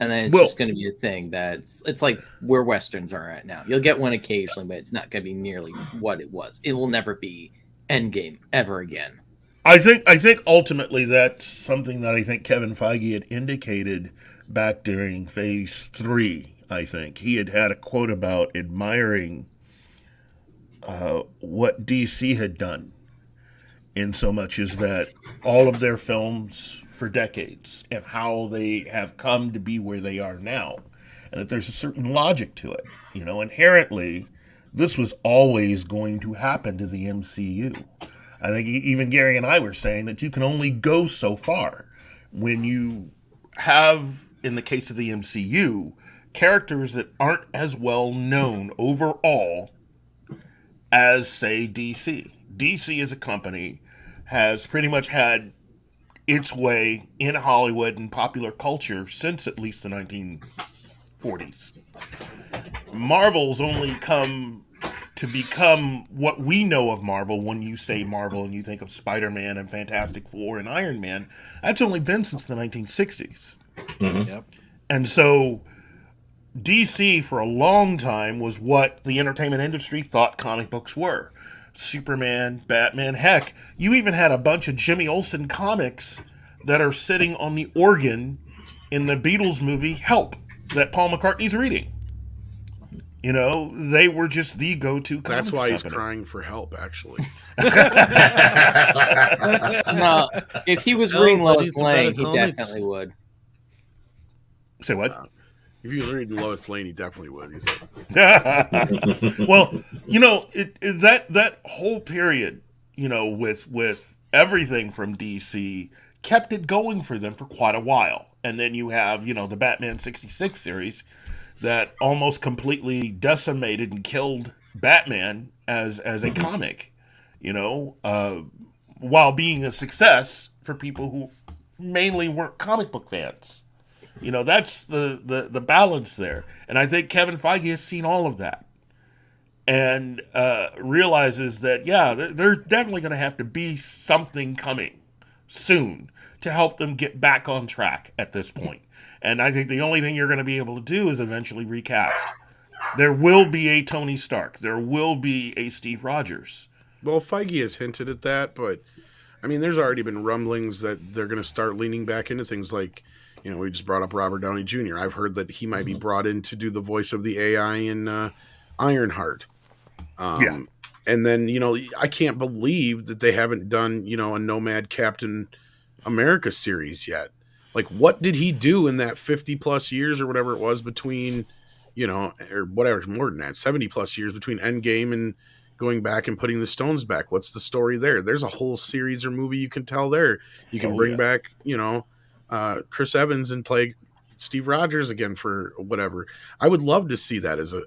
And then it's just going to be a thing it's like where Westerns are at now. You'll get one occasionally, but it's not going to be nearly what it was. It will never be Endgame ever again. I think ultimately that's something that I think Kevin Feige had indicated back during Phase 3, I think. He had a quote about admiring what DC had done, in so much as that all of their films for decades and how they have come to be where they are now, and that there's a certain logic to it. You know, inherently, this was always going to happen to the MCU. I think even Gary and I were saying that you can only go so far when you have, in the case of the MCU, characters that aren't as well known overall as, say, DC. DC as a company has pretty much had its way in Hollywood and popular culture since at least the 1940s. Marvel's only come to become what we know of Marvel when you say Marvel and you think of Spider-Man and Fantastic Four and Iron Man. That's only been since the 1960s. Mm-hmm. Yep. And so DC for a long time was what the entertainment industry thought comic books were. Superman, Batman, heck, you even had a bunch of Jimmy Olsen comics that are sitting on the organ in the Beatles movie Help that Paul McCartney's reading. You know, they were just the go-to comics That's why he's company. crying for help, actually. No, if he was No, reading but Lois it's about Lane, he comics. definitely would. Say what? If you were reading Lois Lane, he definitely would. He's like, Well, you know, that whole period, you know, with everything from DC kept it going for them for quite a while. And then you have, you know, the Batman 66 series that almost completely decimated and killed Batman as a comic, you know, while being a success for people who mainly weren't comic book fans. You know, that's the balance there. And I think Kevin Feige has seen all of that and realizes that, yeah, there's definitely going to have to be something coming soon to help them get back on track at this point. And I think the only thing you're going to be able to do is eventually recast. There will be a Tony Stark. There will be a Steve Rogers. well, Feige has hinted at that, but I mean, there's already been rumblings that they're going to start leaning back into things like, you know, we just brought up Robert Downey Jr. I've heard that he might be brought in to do the voice of the AI in Ironheart. Yeah. And then, you know, I can't believe that they haven't done, you know, a Nomad Captain America series yet. Like, what did he do in that 50 plus years or whatever it was between, you know, or whatever, more than that, 70 plus years between Endgame and going back and putting the stones back? What's the story there? There's a whole series or movie you can tell there. You can bring back, you know, Chris Evans and play Steve Rogers again for whatever. I would love to see that as a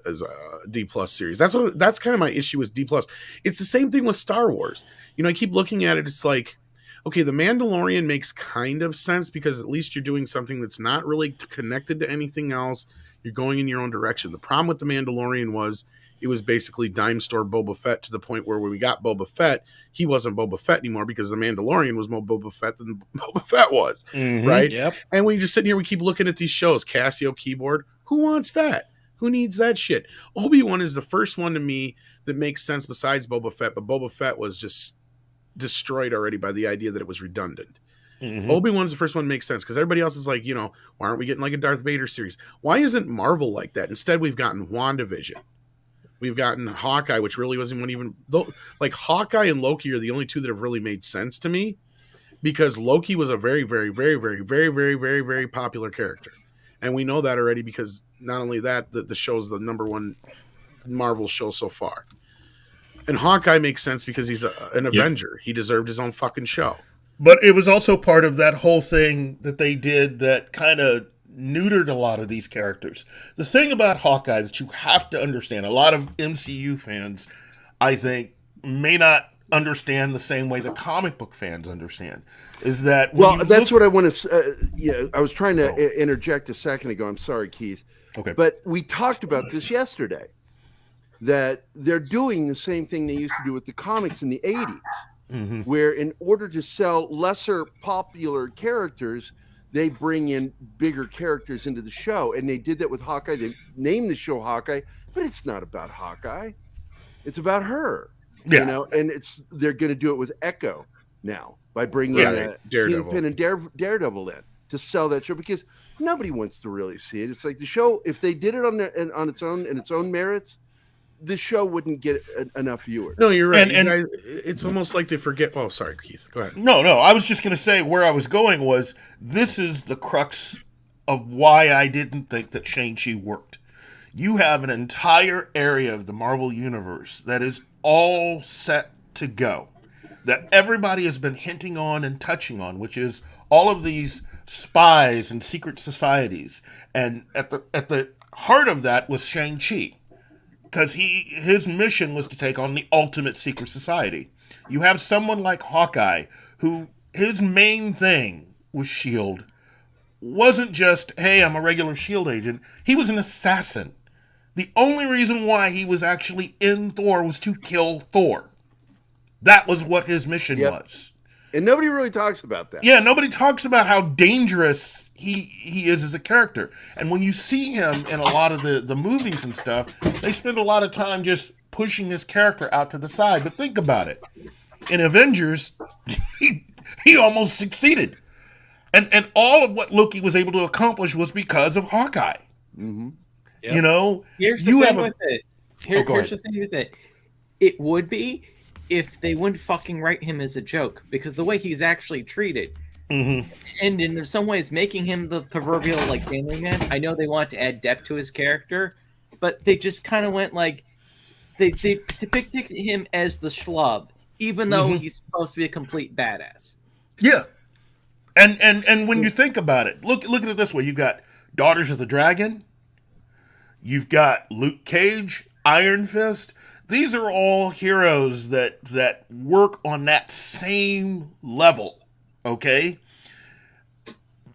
D plus series. That's kind of my issue with D plus. It's the same thing with Star Wars. You know, I keep looking at it. It's like, okay, The Mandalorian makes kind of sense because at least you're doing something that's not really connected to anything else. You're going in your own direction. The problem with The Mandalorian was it was basically dime store Boba Fett to the point where when we got Boba Fett, he wasn't Boba Fett anymore because The Mandalorian was more Boba Fett than Boba Fett was, right? Yep. And we just sit here, we keep looking at these shows. Casio keyboard, who wants that? Who needs that shit? Obi-Wan is the first one to me that makes sense besides Boba Fett, but Boba Fett was just destroyed already by the idea that it was redundant. Obi-Wan's the first one that makes sense because everybody else is like, you know, why aren't we getting like a Darth Vader series? Why isn't Marvel like that? Instead, we've gotten WandaVision. We've gotten Hawkeye, which really wasn't even like Hawkeye and Loki are the only two that have really made sense to me because Loki was a very, very, very, very, very, very, very, very popular character. And we know that already because not only that, the show's the number one Marvel show so far. And Hawkeye makes sense because he's an Avenger. He deserved his own fucking show. But it was also part of that whole thing that they did that kind of neutered a lot of these characters. The thing about Hawkeye that you have to understand, a lot of MCU fans, I think, may not understand the same way the comic book fans understand, is that... Well, that's what I want to... I was trying to interject a second ago. I'm sorry, Keith. Okay. But we talked about this yesterday, that they're doing the same thing they used to do with the comics in the 80s, where in order to sell lesser popular characters, they bring in bigger characters into the show. And they did that with Hawkeye. They named the show Hawkeye, but it's not about Hawkeye. It's about her. Yeah. You know, and they're going to do it with Echo now by bringing Daredevil. Kingpin and Daredevil in to sell that show because nobody wants to really see it. It's like the show, if they did it on its own and its own merits, the show wouldn't get enough viewers. No, you're right. And guys, it's almost like they forget. Oh, sorry, Keith. Go ahead. No, I was just going to say where I was going was this is the crux of why I didn't think that Shang-Chi worked. you have an entire area of the Marvel Universe that is all set to go, that everybody has been hinting on and touching on, which is all of these spies and secret societies. And at the heart of that was Shang-Chi, because his mission was to take on the ultimate secret society. You have someone like Hawkeye, who his main thing was S.H.I.E.L.D. Wasn't just, hey, I'm a regular S.H.I.E.L.D. agent. He was an assassin. The only reason why he was actually in Thor was to kill Thor. That was what his mission was. And nobody really talks about that. Yeah, nobody talks about how dangerous he is as a character. And when you see him in a lot of the movies and stuff, they spend a lot of time just pushing his character out to the side. But think about it. In Avengers, he almost succeeded. And all of what Loki was able to accomplish was because of Hawkeye. Mm-hmm. Yep. You know? Here's the thing with it. Here's the thing with it. It would be if they wouldn't fucking write him as a joke, because the way he's actually treated, and in some ways making him the proverbial like family man. I know they want to add depth to his character, but they just kind of went like they depicted him as the schlub, even though he's supposed to be a complete badass. Yeah, and when you think about it, look at it this way: you've got Daughters of the Dragon, you've got Luke Cage, Iron Fist. These are all heroes that work on that same level, okay?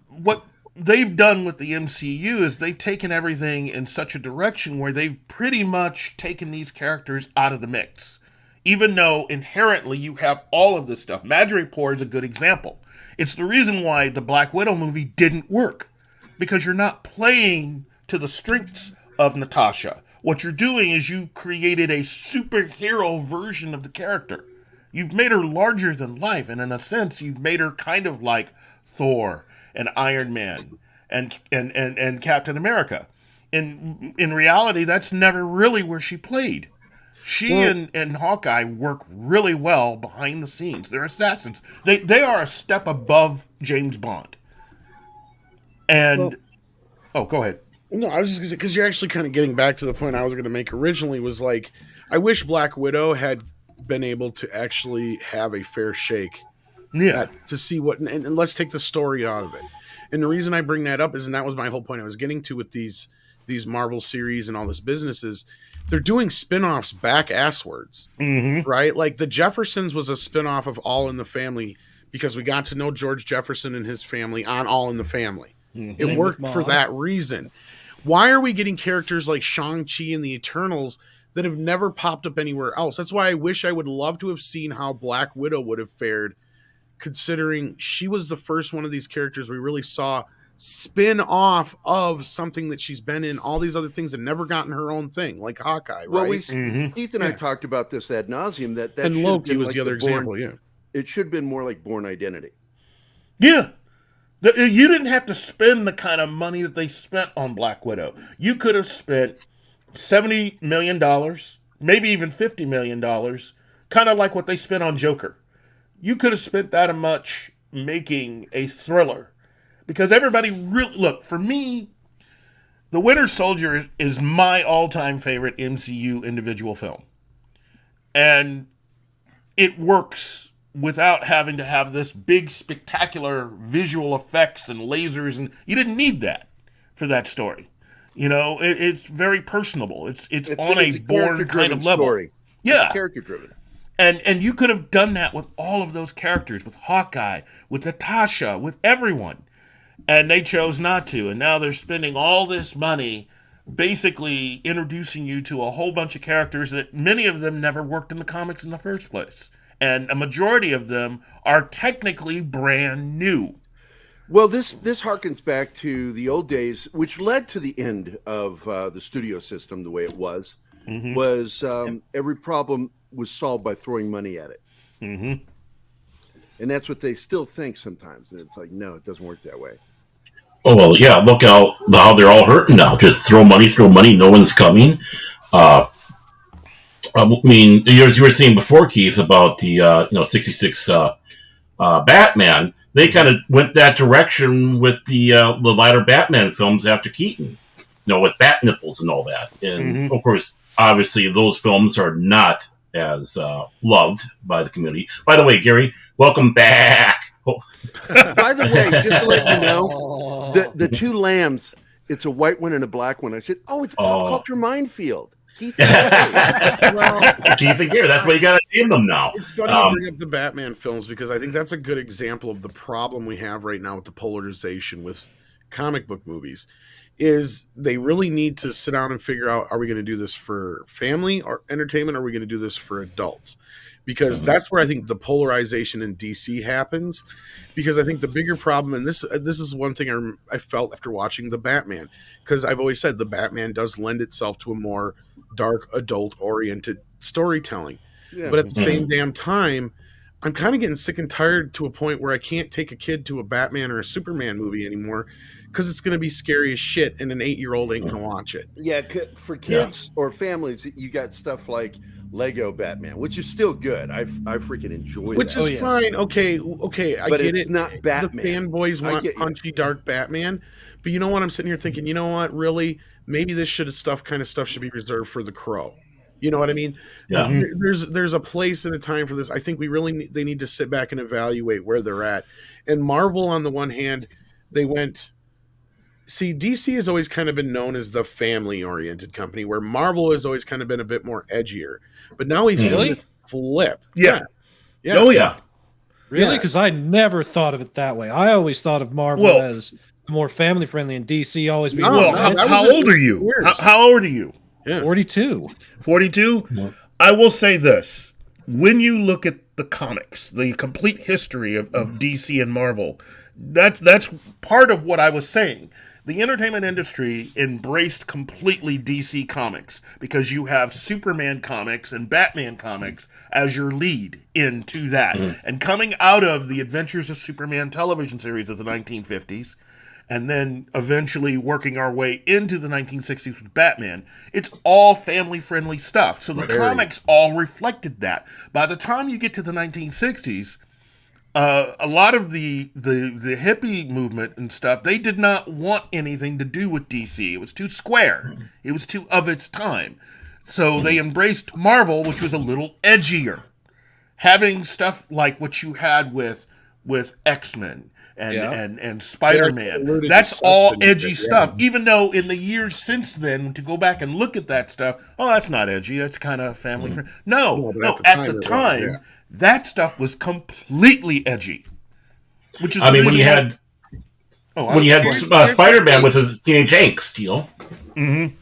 What they've done with the MCU is they've taken everything in such a direction where they've pretty much taken these characters out of the mix. Even though inherently you have all of this stuff. Madripoor is a good example. It's the reason why the Black Widow movie didn't work. Because you're not playing to the strengths of Natasha. What you're doing is you created a superhero version of the character. You've made her larger than life, and in a sense, you've made her kind of like Thor and Iron Man and Captain America. In reality, that's never really where she played. She and Hawkeye work really well behind the scenes. They're assassins. They are a step above James Bond. And go ahead. No, I was just going to say, because you're actually kind of getting back to the point I was going to make originally, was like, I wish Black Widow had been able to actually have a fair shake. Yeah. To see what, and let's take the story out of it. And the reason I bring that up is, and that was my whole point I was getting to with these Marvel series and all this business, is they're doing spin-offs back asswards, right? Like the Jeffersons was a spin-off of All in the Family because we got to know George Jefferson and his family on All in the Family. It worked for that reason. Why are we getting characters like Shang-Chi and the Eternals that have never popped up anywhere else? That's why I wish I would love to have seen how Black Widow would have fared, considering she was the first one of these characters we really saw spin off of something that she's been in, all these other things, and never gotten her own thing, like Hawkeye, well, right? Keith and I talked about this ad nauseum. That and Loki was like the other example, It should have been more like Bourne Identity. Yeah. You didn't have to spend the kind of money that they spent on Black Widow. You could have spent $70 million, maybe even $50 million, kind of like what they spent on Joker. You could have spent that much making a thriller. Because everybody really... Look, for me, The Winter Soldier is my all-time favorite MCU individual film. And it works without having to have this big, spectacular visual effects and lasers, and you didn't need that for that story. You know, it's very personable. It's on a Bourne kind of level. Story. Yeah, character driven. And you could have done that with all of those characters, with Hawkeye, with Natasha, with everyone, and they chose not to. And now they're spending all this money, basically introducing you to a whole bunch of characters that many of them never worked in the comics in the first place. And a majority of them are technically brand new. Well, this harkens back to the old days, which led to the end of the studio system the way it was. Was every problem was solved by throwing money at it. And that's what they still think sometimes. And it's like, no, it doesn't work that way. Oh, well, yeah, look how they're all hurting now. Just throw money, no one's coming. I mean, as you were saying before, Keith, about the 66 Batman, they kind of went that direction with the latter Batman films after Keaton. with bat nipples and all that. And of course, obviously, those films are not as loved by the community. By the way, Gary, welcome back. By the way, just to let you know, the two lambs, it's a white one and a black one. I said, it's pop culture minefield. Keith and Keith and Gary, that's why you got to name them now. It's funny you bring up the Batman films because I think that's a good example of the problem we have right now with the polarization with comic book movies. Is they really need to sit down and figure out, are we going to do this for family or entertainment? Or are we going to do this for adults? Because that's where I think the polarization in DC happens. Because I think the bigger problem, and this is one thing I felt after watching the Batman, because I've always said the Batman does lend itself to a more dark, adult-oriented storytelling. Yeah. But at the same damn time, I'm kind of getting sick and tired to a point where I can't take a kid to a Batman or a Superman movie anymore because it's going to be scary as shit and an 8-year-old ain't going to watch it. Yeah, for kids or families, you got stuff like Lego Batman, which is still good. I freaking enjoy that. Which is fine. Okay, I but get it's it. Not Batman. The fanboys want punchy, dark Batman. But you know what? I'm sitting here thinking, you know what? Really? Maybe this stuff should be reserved for the Crow. You know what I mean? Yeah. There's a place and a time for this. I think they need to sit back and evaluate where they're at. And Marvel, on the one hand, they went. See, DC has always kind of been known as the family-oriented company, where Marvel has always kind of been a bit more edgier. But now we've seen it flip. Yeah. Oh, yeah. Really? Because I never thought of it that way. I always thought of Marvel as more family-friendly, and DC always being... How old are you? How old are you? Yeah. 42. 42? Yeah. I will say this. When you look at the comics, the complete history of DC and Marvel, that's part of what I was saying. The entertainment industry embraced completely DC comics because you have Superman comics and Batman comics as your lead into that. And coming out of the Adventures of Superman television series of the 1950s, and then eventually working our way into the 1960s with Batman, it's all family-friendly stuff. So the comics all reflected that. By the time you get to the 1960s, a lot of the hippie movement and stuff, they did not want anything to do with DC. It was too square. It was too of its time. So they embraced Marvel, which was a little edgier. Having stuff like what you had with X-Men and Spider-Man. That's all edgy stuff. Even though in the years since then, to go back and look at that stuff, that's not edgy. That's kind of family friendly. No, at the time, that stuff was completely edgy. Which is when you had Spider-Man with his teenage angst, you know. Mm-hmm.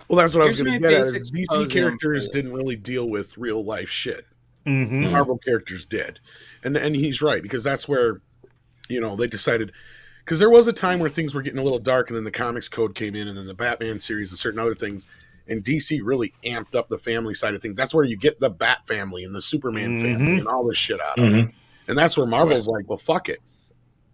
Well, that's what I was going to get at. DC characters didn't really deal with real life shit. Mm-hmm. Marvel characters did, and he's right, because that's where they decided, because there was a time where things were getting a little dark, and then the comics code came in, and then the Batman series and certain other things. And DC really amped up the family side of things. That's where you get the Bat family and the Superman family and all this shit out of it. And that's where Marvel's like, well, fuck it.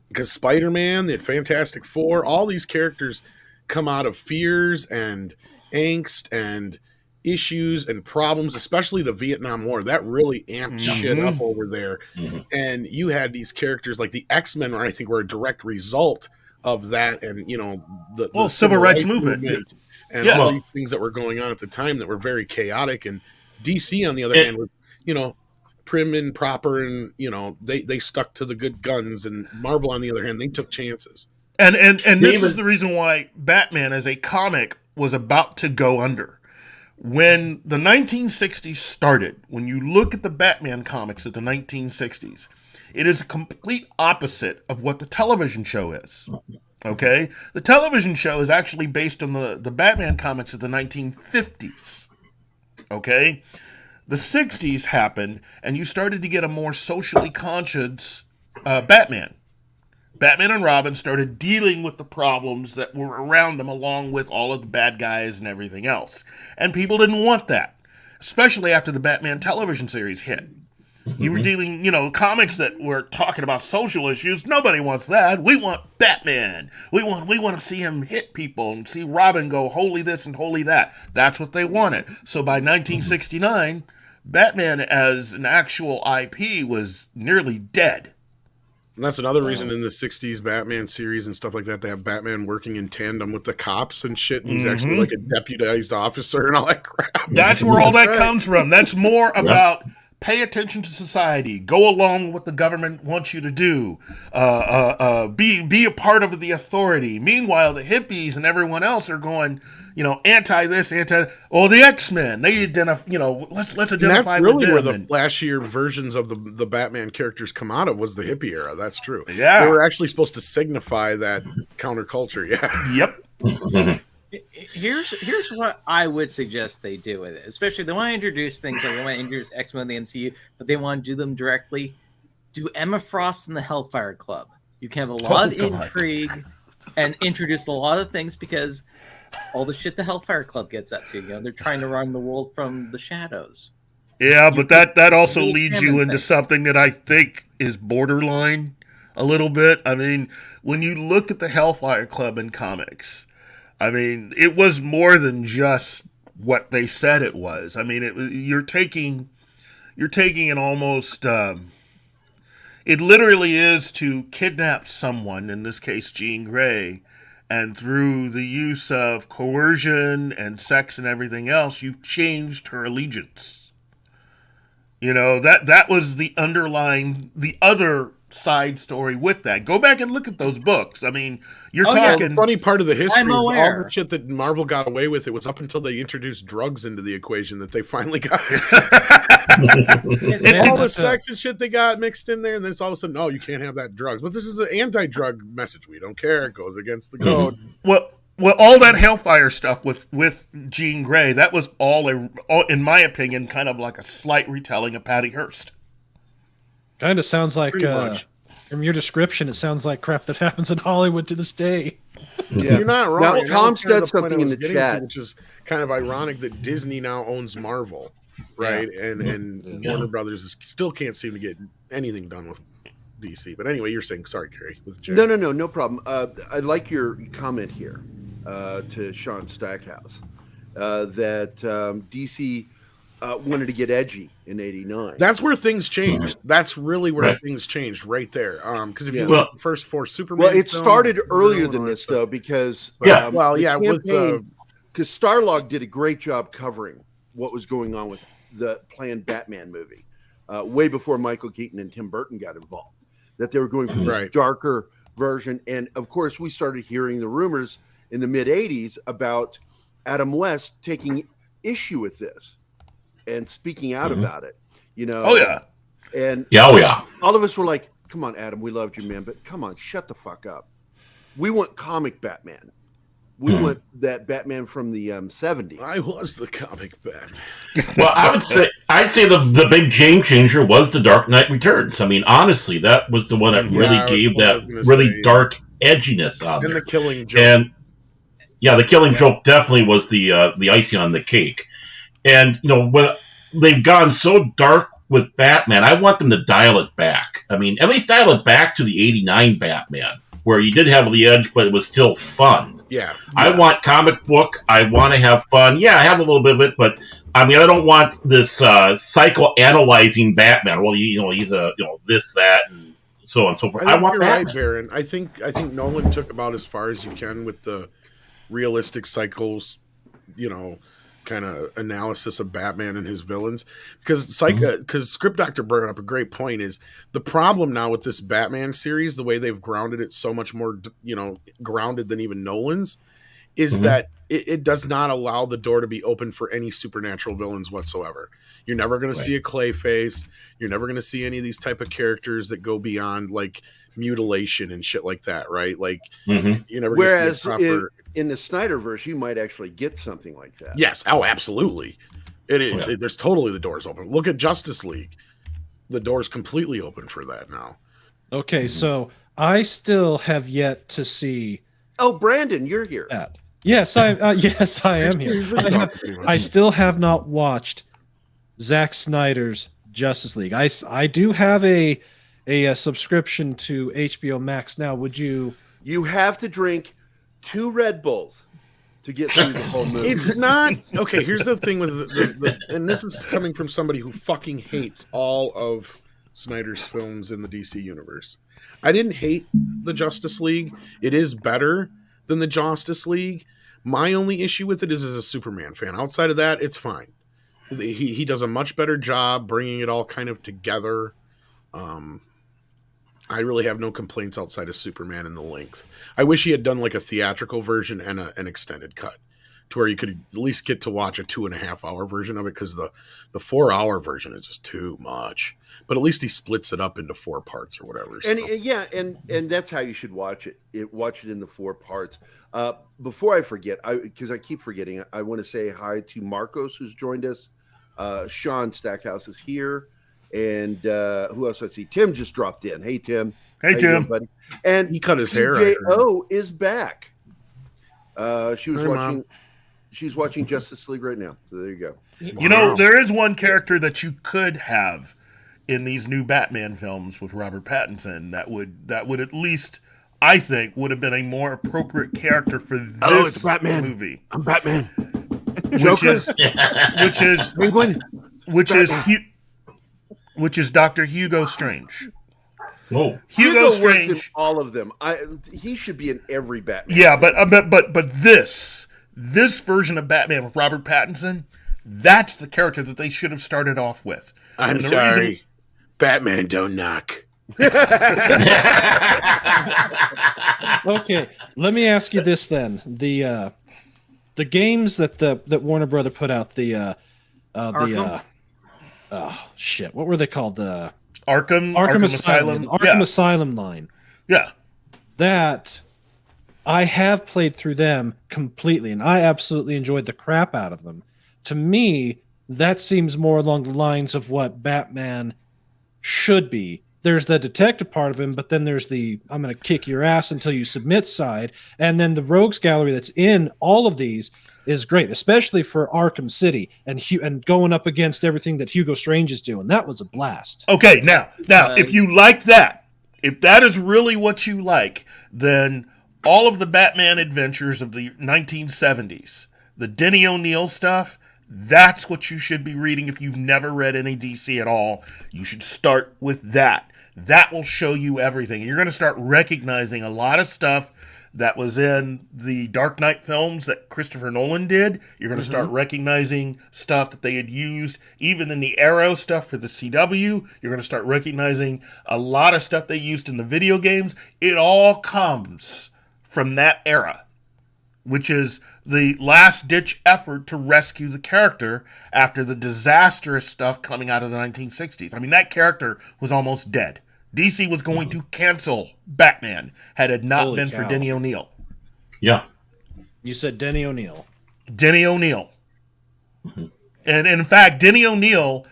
Because Spider-Man, the Fantastic Four, all these characters come out of fears and angst and issues and problems, especially the Vietnam War. That really amped shit up over there. And you had these characters like the X-Men, I think, were a direct result of that. And, the civil rights movement. And all these things that were going on at the time that were very chaotic. And DC, on the other hand, was, prim and proper, and, they stuck to the good guns. And Marvel, on the other hand, they took chances. And this is the reason why Batman as a comic was about to go under. When the 1960s started, when you look at the Batman comics of the 1960s, it is a complete opposite of what the television show is. Okay? The television show is actually based on the Batman comics of the 1950s. Okay? The 60s happened, and you started to get a more socially conscious Batman. Batman and Robin started dealing with the problems that were around them, along with all of the bad guys and everything else. And people didn't want that, especially after the Batman television series hit. You were dealing, comics that were talking about social issues. Nobody wants that. We want Batman. We want to see him hit people and see Robin go holy this and holy that. That's what they wanted. So by 1969, Batman as an actual IP was nearly dead. And that's another reason in the 60s Batman series and stuff like that, they have Batman working in tandem with the cops and shit. And he's actually like a deputized officer and all that crap. That's where all that comes from. That's more about pay attention to society. Go along with what the government wants you to do. Be a part of the authority. Meanwhile, the hippies and everyone else are going, anti this, the X-Men. They identify, let's identify really with them. where the flashier versions of the Batman characters come out of was the hippie era. That's true. Yeah. They were actually supposed to signify that counterculture. Yeah. Yep. Here's what I would suggest they do with it. Especially they want to introduce things like they want to introduce X-Men in the MCU, but they want to do them directly. Do Emma Frost and the Hellfire Club. You can have a lot of intrigue and introduce a lot of things because all the shit the Hellfire Club gets up to. They're trying to run the world from the shadows. Yeah, but that also leads you into something that I think is borderline a little bit. I mean, when you look at the Hellfire Club in comics, I mean, it was more than just what they said it was. I mean, you're taking an almost. It literally is to kidnap someone, in this case, Jean Grey, and through the use of coercion and sex and everything else, you've changed her allegiance. That was the other side story with that. Go back and look at those books. I mean, you're talking. The funny part of the history is all aware. the shit that Marvel got away with. It was up until they introduced drugs into the equation that they finally got. And all the sex and shit they got mixed in there, and then it's all of a sudden, no, you can't have that drugs. But this is an anti-drug message. We don't care. It goes against the code. Well, all that Hellfire stuff with Jean Grey, that was all, in my opinion, kind of like a slight retelling of Patty Hearst. Kind of sounds like, from your description, it sounds like crap that happens in Hollywood to this day. Yeah. You're not wrong. Now, Tom said something in the chat, which is kind of ironic that Disney now owns Marvel, right? Yeah. And Warner Brothers still can't seem to get anything done with DC. But anyway, you're saying, sorry, Gary. No problem. I like your comment here to Sean Stackhouse that DC wanted to get edgy in '89. That's where things changed. That's really where things changed right there. Because if you look at the first 4 Superman, it started earlier than this though, because because Starlog did a great job covering what was going on with the planned Batman movie, way before Michael Keaton and Tim Burton got involved. That they were going for this darker version, and of course, we started hearing the rumors in the mid '80s about Adam West taking issue with this and speaking out about it, and all of us were like, come on, Adam, we loved you, man, but come on, shut the fuck up. We want comic Batman. We want that Batman from the 70s. I was the comic Batman. Well, I'd say the big game changer was The Dark Knight Returns. I mean, honestly, that was the one that really gave that really dark edginess on and there. The Killing Joke. And the Killing Joke definitely was the icing on the cake. And, when they've gone so dark with Batman, I want them to dial it back. I mean, at least dial it back to the '89 Batman, where you did have the edge, but it was still fun. Yeah. I want comic book. I want to have fun. Yeah, I have a little bit of it, but I mean, I don't want this psychoanalyzing Batman. Well, he's a this, that, and so on and so forth. I want Batman. Right, Baron. I think Nolan took about as far as you can with the realistic cycles, kind of analysis of Batman and his villains, because Script Doctor brought up a great point. Is the problem now with this Batman series, the way they've grounded it so much more grounded than even Nolan's, is that it does not allow the door to be open for any supernatural villains whatsoever. You're never going to see a Clayface. You're never going to see any of these type of characters that go beyond like mutilation and shit like that, right? Like you never. Whereas in the Snyderverse, you might actually get something like that. Yes. Oh, absolutely. It is. There's totally the doors open. Look at Justice League. The door's completely open for that now. Okay, so I still have yet to see. Oh, Brandon, you're here. That. Yes, I am here. I still have not watched Zack Snyder's Justice League. I do have a subscription to HBO Max now. Would you? You have to drink 2 Red Bulls to get through the whole movie. It's not okay. Here's the thing with and this is coming from somebody who fucking hates all of Snyder's films in the DC universe. I didn't hate the Justice League. It is better than the Justice League. My only issue with it is as a Superman fan. Outside of that, it's fine. He does a much better job bringing it all kind of together. I really have no complaints outside of Superman and the length. I wish he had done like a theatrical version and an extended cut to where you could at least get to watch a 2.5 hour version of it, because the 4 hour version is just too much. But at least he splits it up into 4 parts or whatever. So. And that's how you should watch it. Watch it in the 4 parts. Before I forget, because I keep forgetting, I want to say hi to Marcos, who's joined us. Sean Stackhouse is here. And who else? Let's see. Tim just dropped in. Hey, Tim. Hey, How Tim. you doing, buddy? And he cut his hair. TJO is back. She was Hey, watching. Mom. She's watching Justice League right now. So there you go. You know, there is one character that you could have in these new Batman films with Robert Pattinson that would at least, I think, would have been a more appropriate character for this it's Batman. movie. I'm Batman. Joker, which is Penguin, which is Dr. Hugo Strange. Whoa. Hugo works in Strange. all of them. He should be in every Batman. Yeah, but this version of Batman with Robert Pattinson, that's the character that they should have started off with. I'm sorry. Batman don't knock. Okay, let me ask you this then: the games that Warner Brother put out, what were they called? The Arkham Asylum. Arkham Asylum line. Yeah. That I have played through them completely, and I absolutely enjoyed the crap out of them. To me, that seems more along the lines of what Batman should be. There's the detective part of him, but then there's the I'm going to kick your ass until you submit side. And then the rogues gallery that's in all of these is great, especially for Arkham City and going up against everything that Hugo Strange is doing. That was a blast. Okay, now, if you like that, if that is really what you like, then all of the Batman adventures of the 1970s, the Denny O'Neil stuff, that's what you should be reading if you've never read any DC at all. You should start with that. That will show you everything. You're going to start recognizing a lot of stuff that was in the Dark Knight films that Christopher Nolan did. You're going to start recognizing stuff that they had used even in the Arrow stuff for the CW. You're going to start recognizing a lot of stuff they used in the video games. It all comes from that era, which is the last-ditch effort to rescue the character after the disastrous stuff coming out of the 1960s. I mean, that character was almost dead. DC was going to cancel Batman had it not been for Denny O'Neil. Yeah. You said Denny O'Neil. Denny O'Neil. And in fact, Denny O'Neil,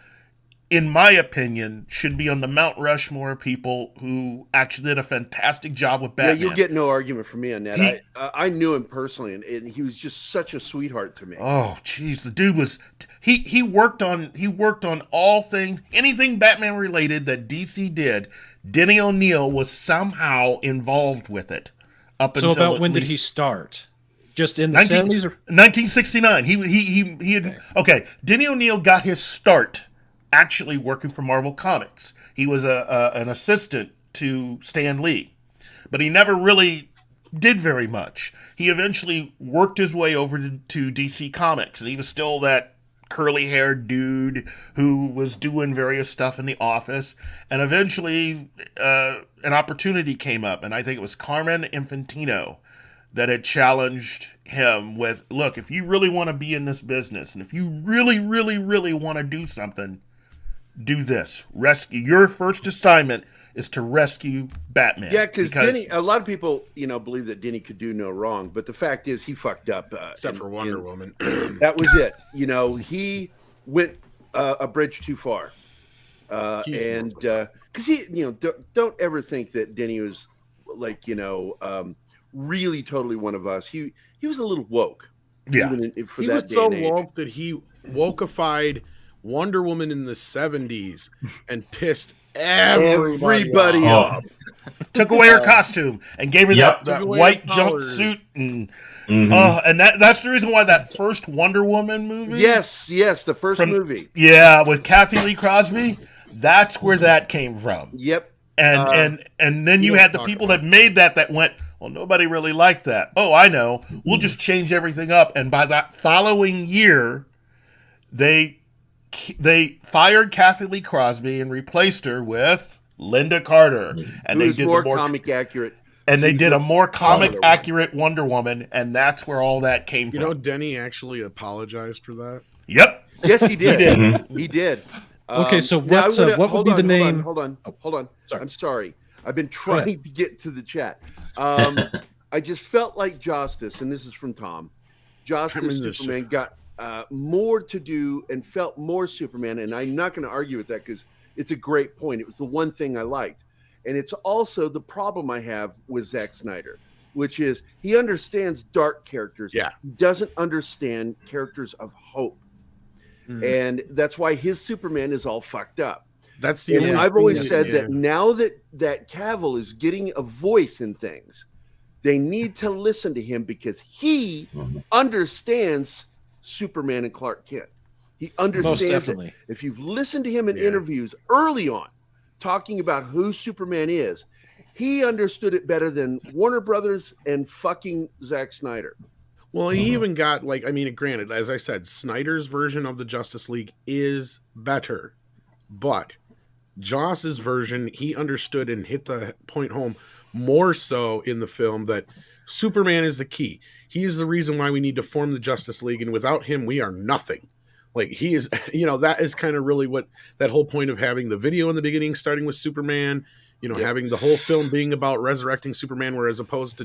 in my opinion, should be on the Mount Rushmore of people who actually did a fantastic job with Batman. Yeah, you'll get no argument from me on that. I knew him personally, and he was just such a sweetheart to me. Oh, jeez, the dude was he worked on all things, anything Batman related that DC did. Denny O'Neil was somehow involved with it. So about when did he start? Just in the 70s? Or? 1969. He had okay. Denny O'Neil got his start actually working for Marvel Comics. He was an assistant to Stan Lee, but he never really did very much. He eventually worked his way over to DC Comics, and he was still that curly-haired dude who was doing various stuff in the office, and eventually an opportunity came up, and I think it was Carmen Infantino that had challenged him with, look, if you really want to be in this business, and if you really, really, really want to do something, do this. Rescue. Your first assignment is to rescue Batman. Yeah, because Denny, a lot of people, believe that Denny could do no wrong, but the fact is he fucked up. Except for Wonder Woman. That was it. He went a bridge too far. And because he, don't ever think that Denny was like, really totally one of us. He was a little woke. Yeah. He was so woke that he wokeified Wonder Woman in the 70s and pissed everybody off. Took away her costume and gave her that white jumpsuit and that's the reason why that first Wonder Woman movie. Yes, the first movie. Yeah, with Kathy Lee Crosby. That's where that came from. Yep. And then you had the people that made that went, well, nobody really liked that. Oh, I know. We'll just change everything up. And by that following year, they fired Kathy Lee Crosby and replaced her with Linda Carter. And they did more comic accurate. And they did a more comic accurate Wonder Woman, and that's where all that came from. You know, Denny actually apologized for that. Yep. Yes, he did. He did. Okay, so what would be the name? Hold on. Sorry. I'm sorry. I've been trying to get to the chat. I just felt like Justice, and this is from Tom. Justice Superman got more to do and felt more Superman, and I'm not going to argue with that because it's a great point. It was the one thing I liked. And it's also the problem I have with Zack Snyder, which is he understands dark characters. Yeah. He doesn't understand characters of hope. And that's why his Superman is all fucked up. That's the and I've always said that now that Cavill is getting a voice in things, they need to listen to him because he understands Superman and Clark Kent. He understands it. If you've listened to him in interviews early on, talking about who Superman is, he understood it better than Warner Brothers and fucking Zack Snyder. Well, he even got, like, I mean, granted, as I said, Snyder's version of the Justice League is better, but Joss's version, he understood and hit the point home more so in the film that Superman is the key. He is the reason why we need to form the Justice League, and without him, we are nothing. Like, he is, you know, that is kind of really what that whole point of having the video in the beginning, starting with Superman, you know, having the whole film being about resurrecting Superman, whereas opposed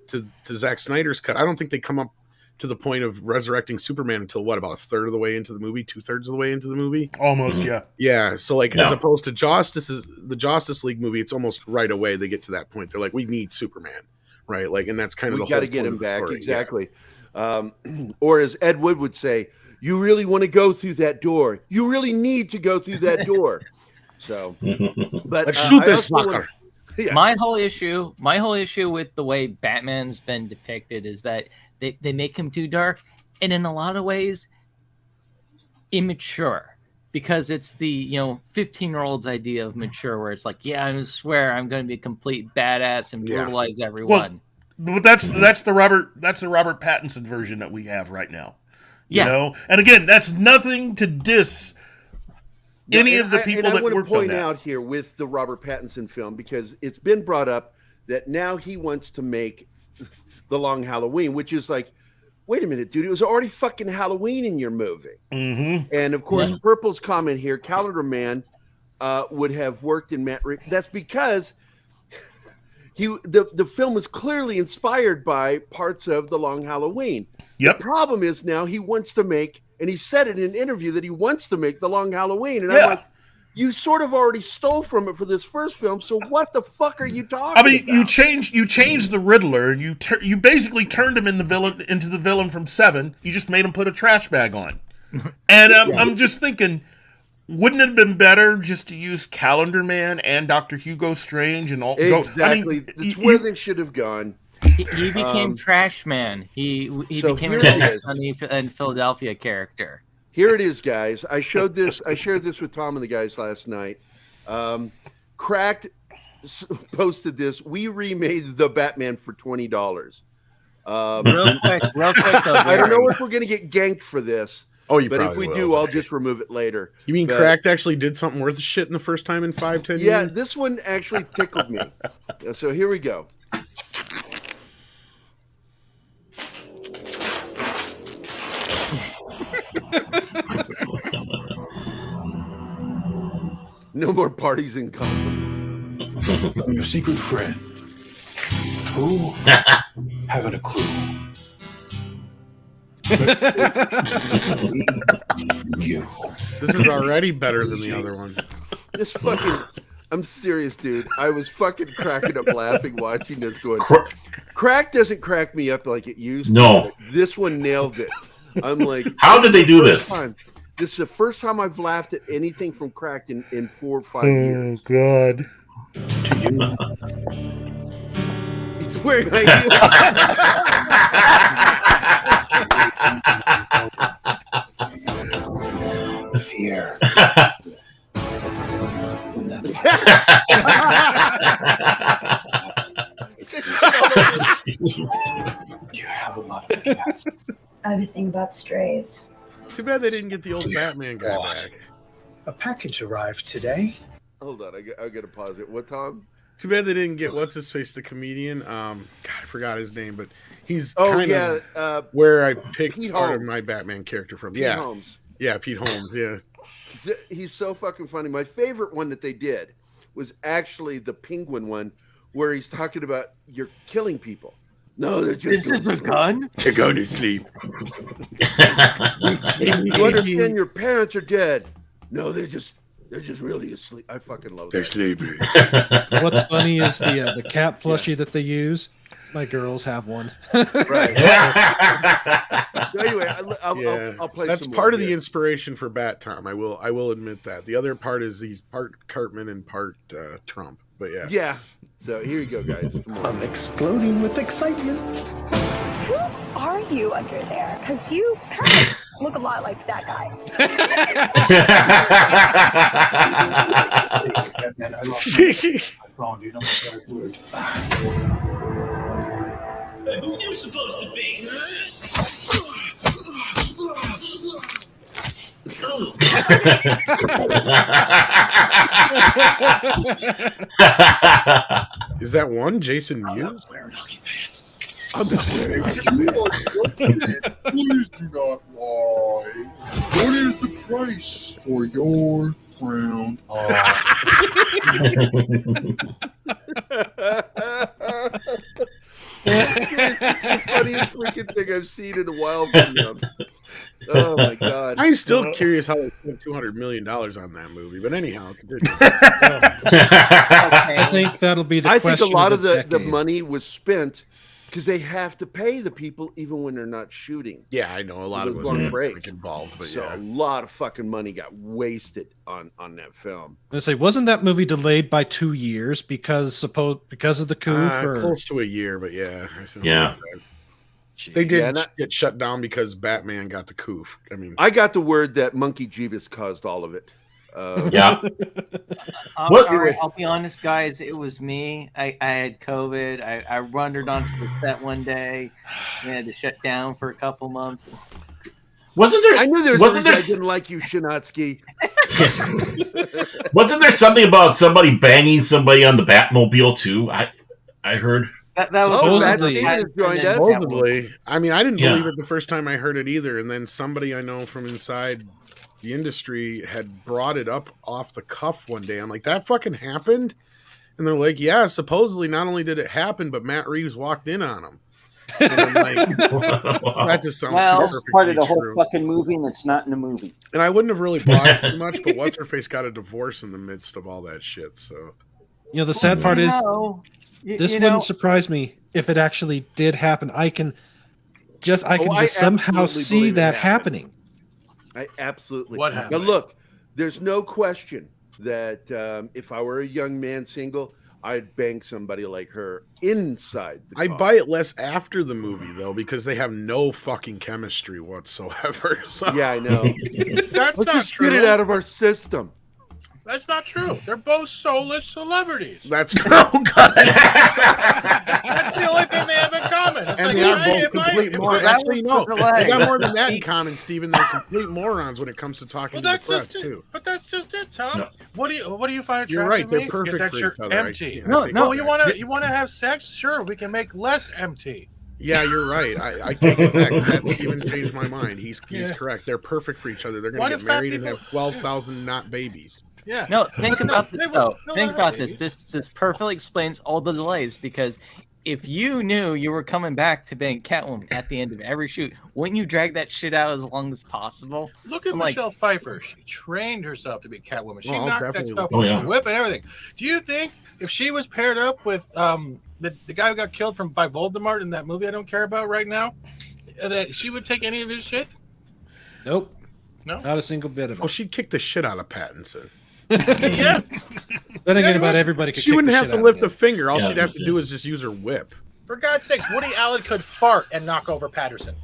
to Zack Snyder's cut, I don't think they come up to the point of resurrecting Superman until what, about a third of the way into the movie, 2/3 of the way into the movie? Almost, yeah. Yeah. So like, as opposed to the Justice League movie, it's almost right away they get to that point. They're like, we need Superman, right? Like, and that's kind of the whole got to get him back. story. Exactly. Or as Ed Wood would say, you really want to go through that door. You really need to go through that door. So, but let's shoot this fucker. My whole issue with the way Batman's been depicted is that they make him too dark, and in a lot of ways, immature. Because it's the 15-year-old's idea of mature, where it's like, yeah, I swear I'm going to be a complete badass and brutalize everyone. Well, but that's the Robert Pattinson version that we have right now. You know, and again, that's nothing to diss any of the people that worked on that. I want to point out here with the Robert Pattinson film, because it's been brought up that now he wants to make The Long Halloween, which is like, wait a minute, dude, it was already fucking Halloween in your movie. Mm-hmm. And of course, Purple's comment here, Calendar Man would have worked in Matt Reeves. That's because the film was clearly inspired by parts of The Long Halloween. Yep. The problem is now he wants to make, and he said it in an interview that he wants to make The Long Halloween. And I'm like, you sort of already stole from it for this first film, so what the fuck are you talking about? You changed the Riddler, and you basically turned him into the villain from Seven. You just made him put a trash bag on. And I'm just thinking, wouldn't it have been better just to use Calendar Man and Dr. Hugo Strange and all? Exactly. That's where they should have gone. He became Trash Man. He became a Sunny in Philadelphia character. Here it is, guys. I shared this with Tom and the guys last night. Cracked posted this. We remade the Batman for $20. Real quick, though, I don't know if we're going to get ganked for this. Oh, but if we do, I'll just remove it later. You mean Cracked actually did something worth of shit in the first time in 5-10 years? Yeah, this one actually tickled me. So here we go. No more parties in Gotham. I'm your secret friend. Who? Haven't a clue. You. This is already better than the other one. This fucking... I'm serious, dude. I was fucking cracking up laughing watching this going... Crack doesn't crack me up like it used to. No. This one nailed it. I'm like... How did they do this? This is the first time I've laughed at anything from Cracked in 4 or 5 years. Oh, God. To you. He's wearing my The fear. You have a lot of cats. Everything but strays. Too bad they didn't get the old Batman guy back. A package arrived today. Hold on, I gotta pause it. What, Tom? Too bad they didn't get what's his face, the comedian. God, I forgot his name, but he's of where I picked Pete part Holmes. of my Batman character from. Pete Holmes. Yeah, Pete Holmes. Yeah. He's so fucking funny. My favorite one that they did was actually the Penguin one, where he's talking about you're killing people. No, they're just. This is a gun. They're going to sleep. You understand your parents are dead. No, they're just really asleep. I fucking love that. They're sleeping. What's funny is the cat plushie that they use. My girls have one. Right. So anyway, I'll play. That's some part more of the here. inspiration for Bat Tom. I will admit that. The other part is he's part Cartman and part Trump. But yeah. Yeah. So here you go, guys. Come on. I'm exploding with excitement. Who are you under there? Because you kind of look a lot like that guy. Batman, I lost my phone. You don't try to do it. Who you supposed to be? Is that one Jason Mewes? I'm not wearing Please do not lie. What is the price for your crown? It's the funniest freaking thing I've seen in a while from them. Oh my god! I'm still curious how they spent $200 million on that movie. But anyhow, continue. I think that'll be the I question. think a lot of the decade. money was spent because they have to pay the people even when they're not shooting. Yeah, I know a lot of us long are breaks involved, but so yeah. a lot of fucking money got wasted on that film. I say, wasn't that movie delayed by 2 years because of the coup? Close to a year, but yeah. Yeah. They did Yeah, and get shut down because Batman got the coup. I mean, I got the word that Monkey Jeebus caused all of it. Yeah. All right, I'll be honest, guys. It was me. I had COVID. I wandered onto the set one day. We had to shut down for a couple months. Wasn't there? I knew there was wasn't a reason there? I didn't like you, Shinatsky. Wasn't there something about somebody banging somebody on the Batmobile too? I heard. That was Supposedly. supposedly. I mean, I didn't Yeah. believe it the first time I heard it either. And then somebody I know from inside the industry had brought it up off the cuff one day. I'm like, that fucking happened? And they're like, yeah, supposedly not only did it happen, but Matt Reeves walked in on him. And I'm like, that just sounds too That's perfect part to of be the whole true. fucking movie, and it's not in the movie. And I wouldn't have really bought it too much, but what's her face got a divorce in the midst of all that shit. So, The sad part is this you know- wouldn't surprise me if it actually did happen. I can just I somehow absolutely see believe it that happened. happening. I absolutely. What Now happened? look, there's no question that if I were a young man single, I'd bang somebody like her inside the I car. buy it less after the movie though, because they have no fucking chemistry whatsoever. So. Yeah, I know. That's Let's not just true. get it out of our system. That's not true. They're both soulless celebrities. That's true. That's the only thing they have in common. It's And like, they are if I- both if I- complete if morons. I- Actually, no. the They leg. got more than that in common, Steven. They're complete morons when it comes to talking Well, to the that's press, just it. too. But that's just it, Tom. No. What do you find attractive? You're right. They're in me? perfect That for you're each other. empty. I No, You want to have sex? Sure, we can make less empty. Yeah, you're right. I take it back. That Steven changed my mind. He's correct. They're perfect for each other. They're Why going to do get fat married and people- have 12,000 not babies. Yeah. No, think about They this will- though. they'll Think have about this. babies. This perfectly explains all the delays because if you knew you were coming back to being Catwoman at the end of every shoot, wouldn't you drag that shit out as long as possible? Look at I'm like- Michelle Pfeiffer. She trained herself to be Catwoman. She Well, knocked that definitely. stuff Oh, off yeah. the whip and everything. Do you think if she was paired up with the guy who got killed by Voldemort in that movie I don't care about right now, that she would take any of his shit? Nope. No? Not a single bit of Oh, it. she'd kick the shit out of Pattinson. Yeah. Then again, Yeah, about look, everybody could She kick wouldn't the have shit to out lift of a finger. All Yeah, she'd have to that's do it. is just use her whip. For God's sakes, Woody Allen could fart and knock over Patterson.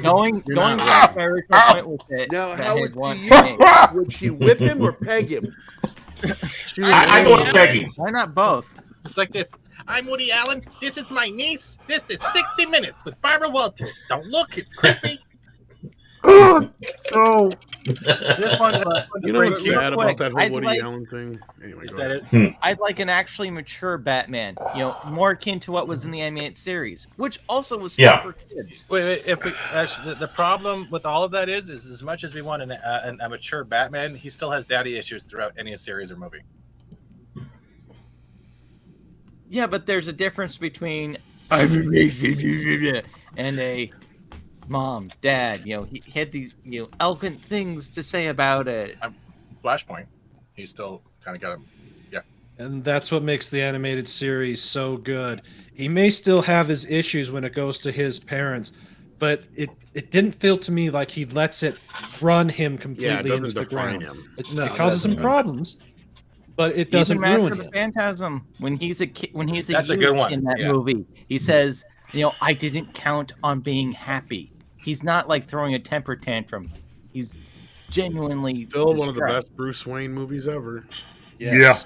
Going You're going not back to my original point with it. Now, that how had would one she thing. use it? Would she whip him or peg him? I go with begging. Why not both? It's like this. I'm Woody Allen. This is my niece. This is 60 Minutes with Barbara Walters. Don't look, it's creepy. Oh. This one, You know what's real sad quick, about that whole I'd Woody like- Allen thing? Anyway, Is go that ahead. it? I'd like an actually mature Batman, more akin to what was in the animated series, which also was stuff for kids. Wait, if we, actually, the problem with all of that is as much as we want a mature Batman, he still has daddy issues throughout any series or movie. Yeah, but there's a difference between I'm a racist and a mom, dad. He had these eloquent things to say about it. Flashpoint, he's still kind of got him. Yeah, And that's what makes the animated series so good. He may still have his issues when it goes to his parents, but it didn't feel to me like he lets it run him completely into the ground. It causes some problems, but it doesn't Even Master ruin of the him. Phantasm, when he's a kid, when he's a That's a youth good one. in that Yeah. movie, he says, I didn't count on being happy. He's not like throwing a temper tantrum. He's genuinely Still one of the distressed. best Bruce Wayne movies ever. Yeah.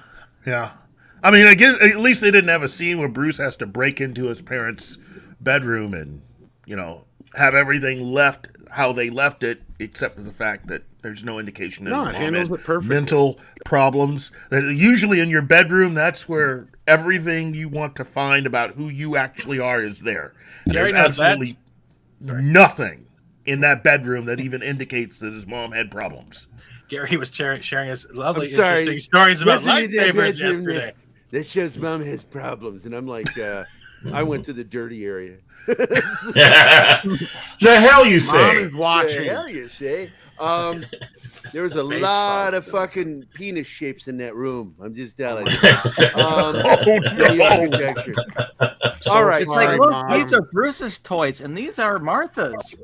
I mean, again, at least they didn't have a scene where Bruce has to break into his parents' bedroom and, have everything left how they left it, except for the fact that there's no indication that No, his it mom handles had it perfectly. mental problems. That usually in your bedroom, that's where everything you want to find about who you actually are is there. And Gary there's knows that. absolutely nothing in that bedroom that even indicates that his mom had problems. Gary was sharing his lovely, I'm sorry. interesting stories about Nothing in that lightsabers bedroom yesterday. That shows mom has problems, and I'm like, I went to the dirty area. The hell you Mom say? is watching. Yeah, hell you say. There was a Space lot of fog. fucking penis shapes in that room. I'm just telling you. Oh, no. Conjecture. All right. It's like, Sorry, look, Mom. these are Bruce's toys, and these are Martha's.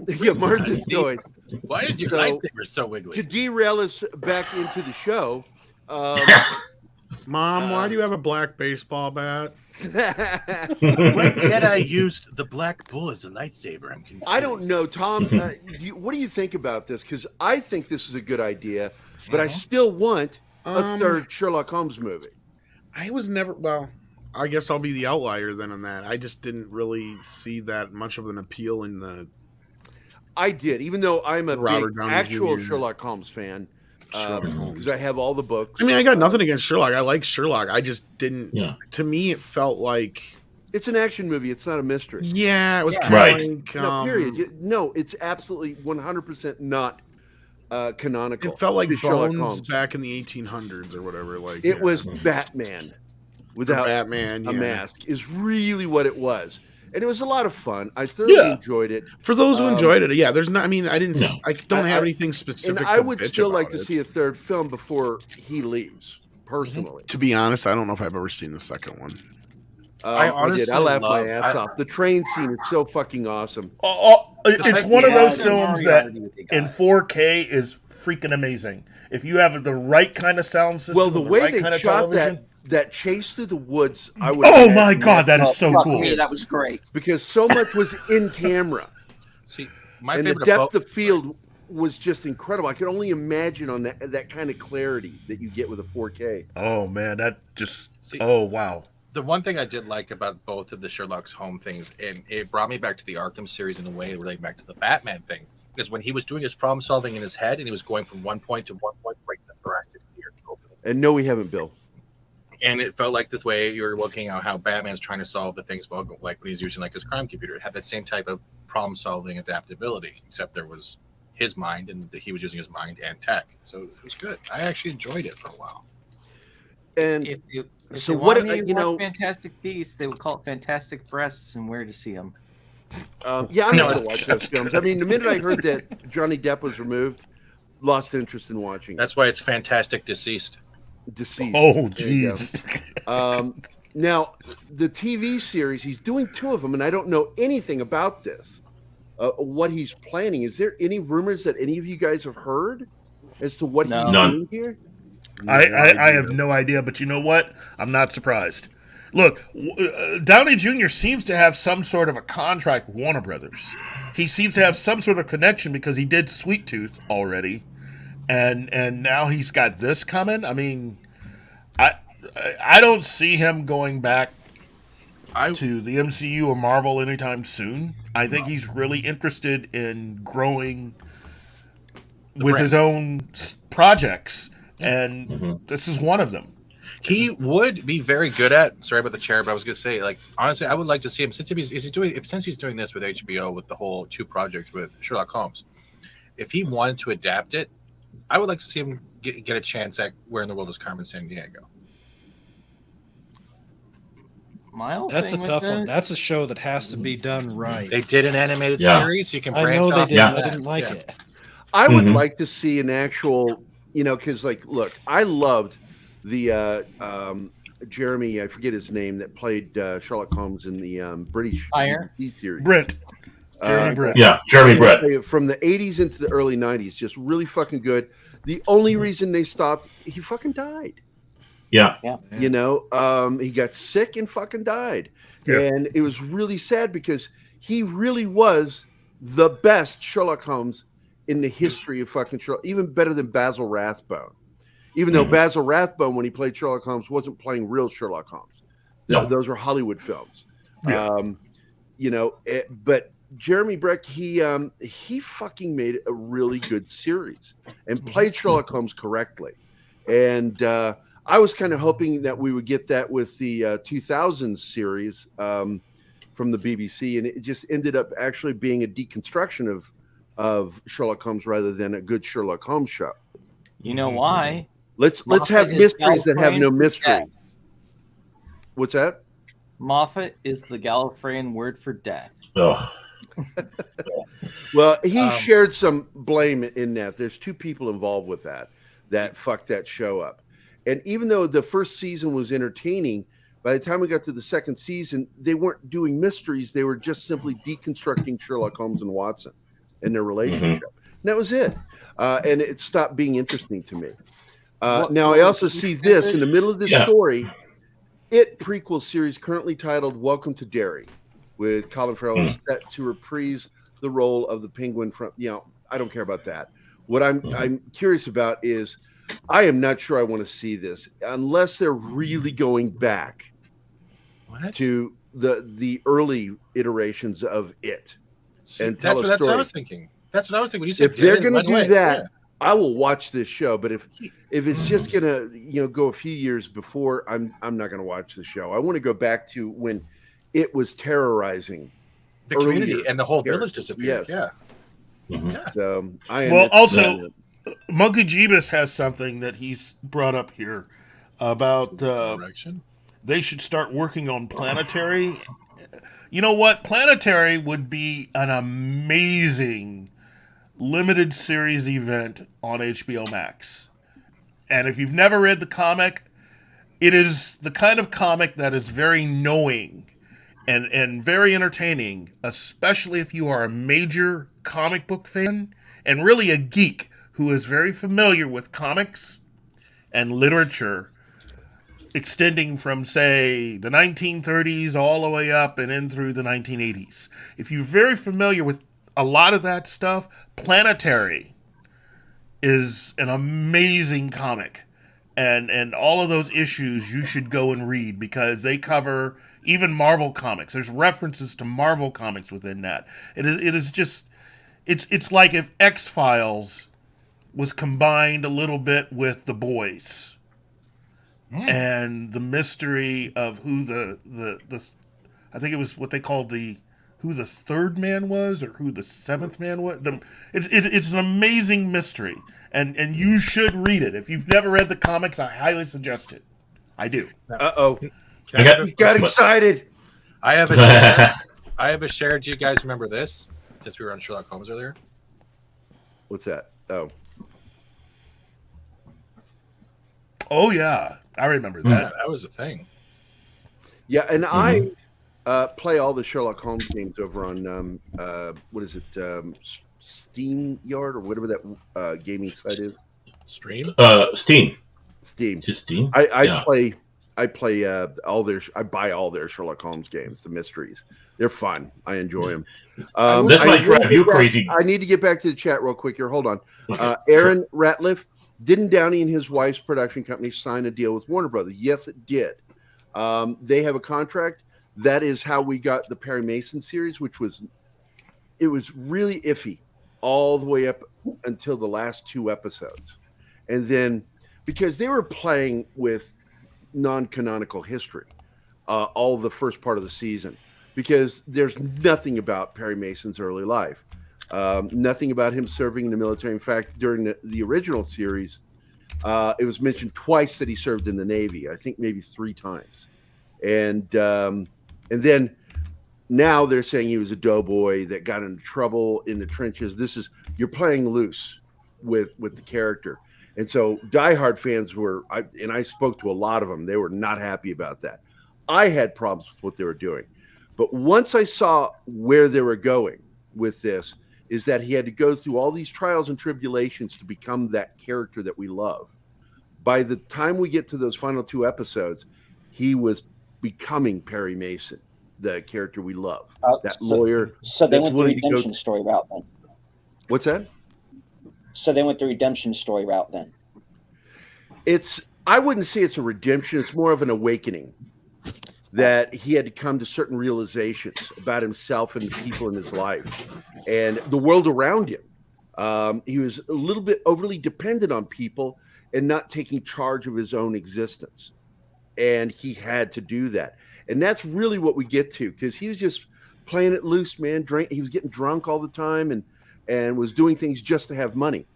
Yeah, Martha's toys. Why is your So, lightsaber so wiggly? To derail us back into the show, Mom, why do you have a black baseball bat? Yet I used the black bull as a lightsaber. I'm confused. I don't know, Tom. What do you think about this? Because I think this is a good idea, but I still want a third Sherlock Holmes movie. I was never, well, I guess I'll be the outlier then on that. I just didn't really see that much of an appeal in the. I did, even though I'm a Robert big Downey actual Jr. Sherlock Holmes fan, Sherlock Holmes. because I have all the books. I mean, I got nothing against Sherlock. I like Sherlock. I just didn't. Yeah. To me, it felt like. It's an action movie. It's not a mystery. Yeah, it was kind Right. of like. No, period. No, it's absolutely 100% not canonical. It felt like to Sherlock Bones Holmes. back in the 1800s or whatever. Like It yeah. was Batman without Batman, a yeah. mask is really what it was. And it was a lot of fun. I thoroughly enjoyed it. For those who enjoyed it, yeah. There's not. I mean, I didn't. No. I don't have I- anything specific. And I to would bitch still like about to it. see a third film before he leaves, personally. To be honest, I don't know if I've ever seen the second one. I did. honestly I laughed my love- ass off. The train scene is so fucking awesome. It's one of those Yeah, films I that already with you in guys. 4K is freaking amazing. If you have the right kind of sound system, Well, the way right they kind of shot television. that chase through the woods, I would. Oh imagine my god, that is so Fuck cool. me, that was great. because so much was in camera, See, my and the favorite depth of field was just incredible. I could only imagine on that kind of clarity that you get with a 4K. Oh man, that just. See- Oh wow. The one thing I did like about both of the Sherlock's Holmes things, and it brought me back to the Arkham series in a way, relating back to the Batman thing, is when he was doing his problem solving in his head, and he was going from one point to one point, breaking the thoracic sphere. And no, we haven't, Bill. And it felt like this way you were looking at how Batman's trying to solve the things, well, like when he's using like his crime computer. It had that same type of problem solving adaptability, except there was his mind, and he was using his mind and tech. So it was good. I actually enjoyed it for a while. And If so they what? wanted me to You watch know, Fantastic Beasts, they would call it Fantastic Breasts and Where to See Them. yeah, I'm No, not gonna watch those films. I mean, the minute I heard that Johnny Depp was removed, lost interest in watching. That's why it's Fantastic Deceased. Deceased. Oh There you go. jeez. Now, the TV series, he's doing 2 of them, and I don't know anything about this. What he's planning. Is there any rumors that any of you guys have heard as to what No. he's None. doing here? I have no idea, but you know what? I'm not surprised. Look, Downey Jr. seems to have some sort of a contract with Warner Brothers. He seems to have some sort of connection because he did Sweet Tooth already, and now he's got this coming. I mean, I don't see him going back to the MCU or Marvel anytime soon. I think he's really interested in growing with his own projects, and this is one of them. He would be very good at. Sorry about the chair, but I was going to say, like, honestly, I would like to see him since he's doing this with HBO with the whole 2 projects with Sherlock Holmes. If he wanted to adapt it, I would like to see him get a chance at Where in the World is Carmen Sandiego. That's a tough one. That's a show that has to be done right. They did an animated series. You can branch I know off. they did. I didn't like it. I would like to see an actual, because like, look, I loved the Jeremy, I forget his name, that played Sherlock Holmes in the British BBC series. Brent. Jeremy Brent. Yeah, Jeremy Brent. From the 80s into the early 90s, just really fucking good. The only reason they stopped, he fucking died. Yeah. He got sick and fucking died. Yeah. And it was really sad because he really was the best Sherlock Holmes in the history of fucking Sherlock, even better than Basil Rathbone. Even though Basil Rathbone, when he played Sherlock Holmes, wasn't playing real Sherlock Holmes. No. Those were Hollywood films. Yeah. But Jeremy Brett, he fucking made a really good series and played Sherlock Holmes correctly. And I was kind of hoping that we would get that with the 2000s series from the BBC, and it just ended up actually being a deconstruction of Sherlock Holmes rather than a good Sherlock Holmes show. You know why? Let's have mysteries that have no mystery. What's that? Moffat is the Gallifreyan word for death. Oh. Well, he shared some blame in that. There's 2 people involved with that fucked that show up. And even though the first season was entertaining, by the time we got to the second season, they weren't doing mysteries. They were just simply deconstructing Sherlock Holmes and Watson and their relationship. And that was it. And it stopped being interesting to me. Now, I also see this in the middle of this story. It prequel series currently titled Welcome to Derry, with Colin Farrell is set to reprise the role of the Penguin from, I don't care about that. What I'm curious about is I am not sure I want to see this unless they're really going back to the early iterations of it. And tell a story. That's what I was thinking. That's what I was thinking when you said if they're going to do that, I will watch this show. But if it's just going to go a few years before, I'm not going to watch the show. I want to go back to when it was terrorizing the community and the whole village disappeared. Yeah. So also, Monkey Jeebus has something that he's brought up here about they should start working on Planetary. You know what? Planetary would be an amazing limited series event on HBO Max. And if you've never read the comic, it is the kind of comic that is very knowing and very entertaining, especially if you are a major comic book fan and really a geek who is very familiar with comics and literature extending from, say, the 1930s all the way up and in through the 1980s. If you're very familiar with a lot of that stuff, Planetary is an amazing comic. And all of those issues you should go and read because they cover even Marvel comics. There's references to Marvel comics within that. It is just, it's like if X-Files was combined a little bit with The Boys. And the mystery of who the I think it was what they called who the third man was or who the seventh man was. It's an amazing mystery, and you should read it. If you've never read the comics, I highly suggest it. I do. He got excited. I have a share. I have a share. Do you guys remember this? Since we were on Sherlock Holmes earlier. What's that? Oh yeah, I remember that. That was a thing. Yeah, and I play all the Sherlock Holmes games over on what is it, Steam Yard or whatever that gaming site is. Stream. Steam. Just Steam. I play all their. I buy all their Sherlock Holmes games, the mysteries. They're fun. I enjoy them. This might drive you crazy. I need to get back to the chat real quick here. Hold on. Aaron Ratliff, didn't Downey and his wife's production company sign a deal with Warner Brothers? Yes, it did. They have a contract that is how we got the Perry Mason series, which was really iffy all the way up until the last 2 episodes. And then because they were playing with non-canonical history all the first part of the season, because there's nothing about Perry Mason's early life, nothing about him serving in the military. In fact, during the original series, it was mentioned twice that he served in the Navy. I think maybe 3 times. And then now they're saying he was a doughboy that got into trouble in the trenches. You're playing loose with the character. And so diehard fans I spoke to a lot of them. They were not happy about that. I had problems with what they were doing. But once I saw where they were going with this, is that he had to go through all these trials and tribulations to become that character that we love. By the time we get to those final 2 episodes, he was becoming Perry Mason, the character we love, lawyer. So they went the redemption story route then. What's that? So they went the redemption story route then. I wouldn't say it's a redemption. It's more of an awakening, that he had to come to certain realizations about himself and the people in his life and the world around him. He was a little bit overly dependent on people and not taking charge of his own existence. And he had to do that. And that's really what we get to, because he was just playing it loose, man. He was getting drunk all the time and was doing things just to have money,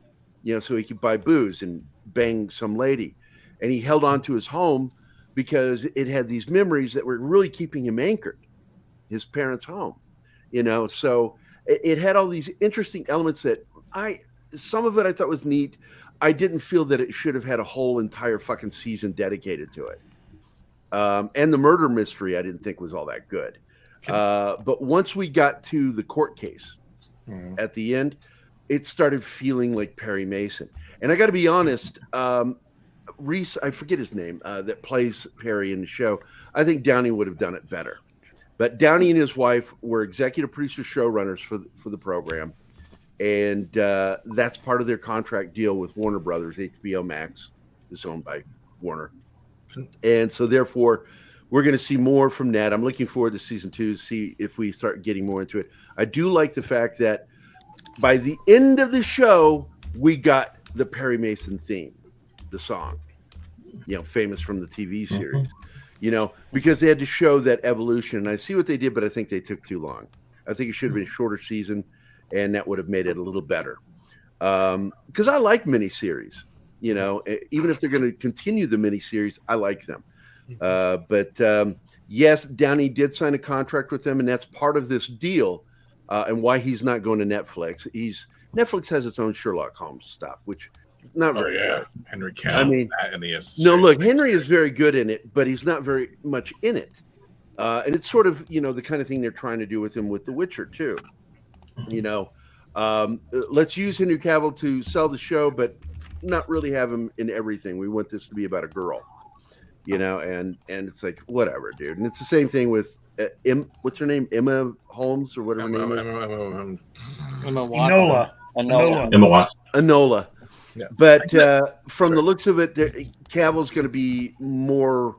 so he could buy booze and bang some lady. And he held on to his home because it had these memories that were really keeping him anchored, his parents' home, So it had all these interesting elements that some of it I thought was neat. I didn't feel that it should have had a whole entire fucking season dedicated to it. And the murder mystery I didn't think was all that good. But once we got to the court case at the end, it started feeling like Perry Mason. And I got to be honest, Reese, I forget his name, that plays Perry in the show. I think Downey would have done it better. But Downey and his wife were executive producer showrunners for the program. And that's part of their contract deal with Warner Brothers. HBO Max is owned by Warner. And so therefore, we're going to see more from that. I'm looking forward to season 2 to see if we start getting more into it. I do like the fact that by the end of the show, we got the Perry Mason theme, the song, famous from the TV series, because they had to show that evolution. And I see what they did, but I think they took too long. I think it should have been a shorter season, and that would have made it a little better. Because I like miniseries. Even if they're going to continue the miniseries, I like them. But yes, Downey did sign a contract with them, and that's part of this deal, and why he's not going to Netflix. Netflix has its own Sherlock Holmes stuff, which not very good. Henry Cavill. I mean, Henry is very good in it, but he's not very much in it. And it's sort of the kind of thing they're trying to do with him with The Witcher too. Let's use Henry Cavill to sell the show, but not really have him in everything. We want this to be about a girl, and it's like, whatever, dude. And it's the same thing with what's her name? Emma Holmes or whatever her name is. Enola. Yeah. But from the looks of it, Cavill's going to be more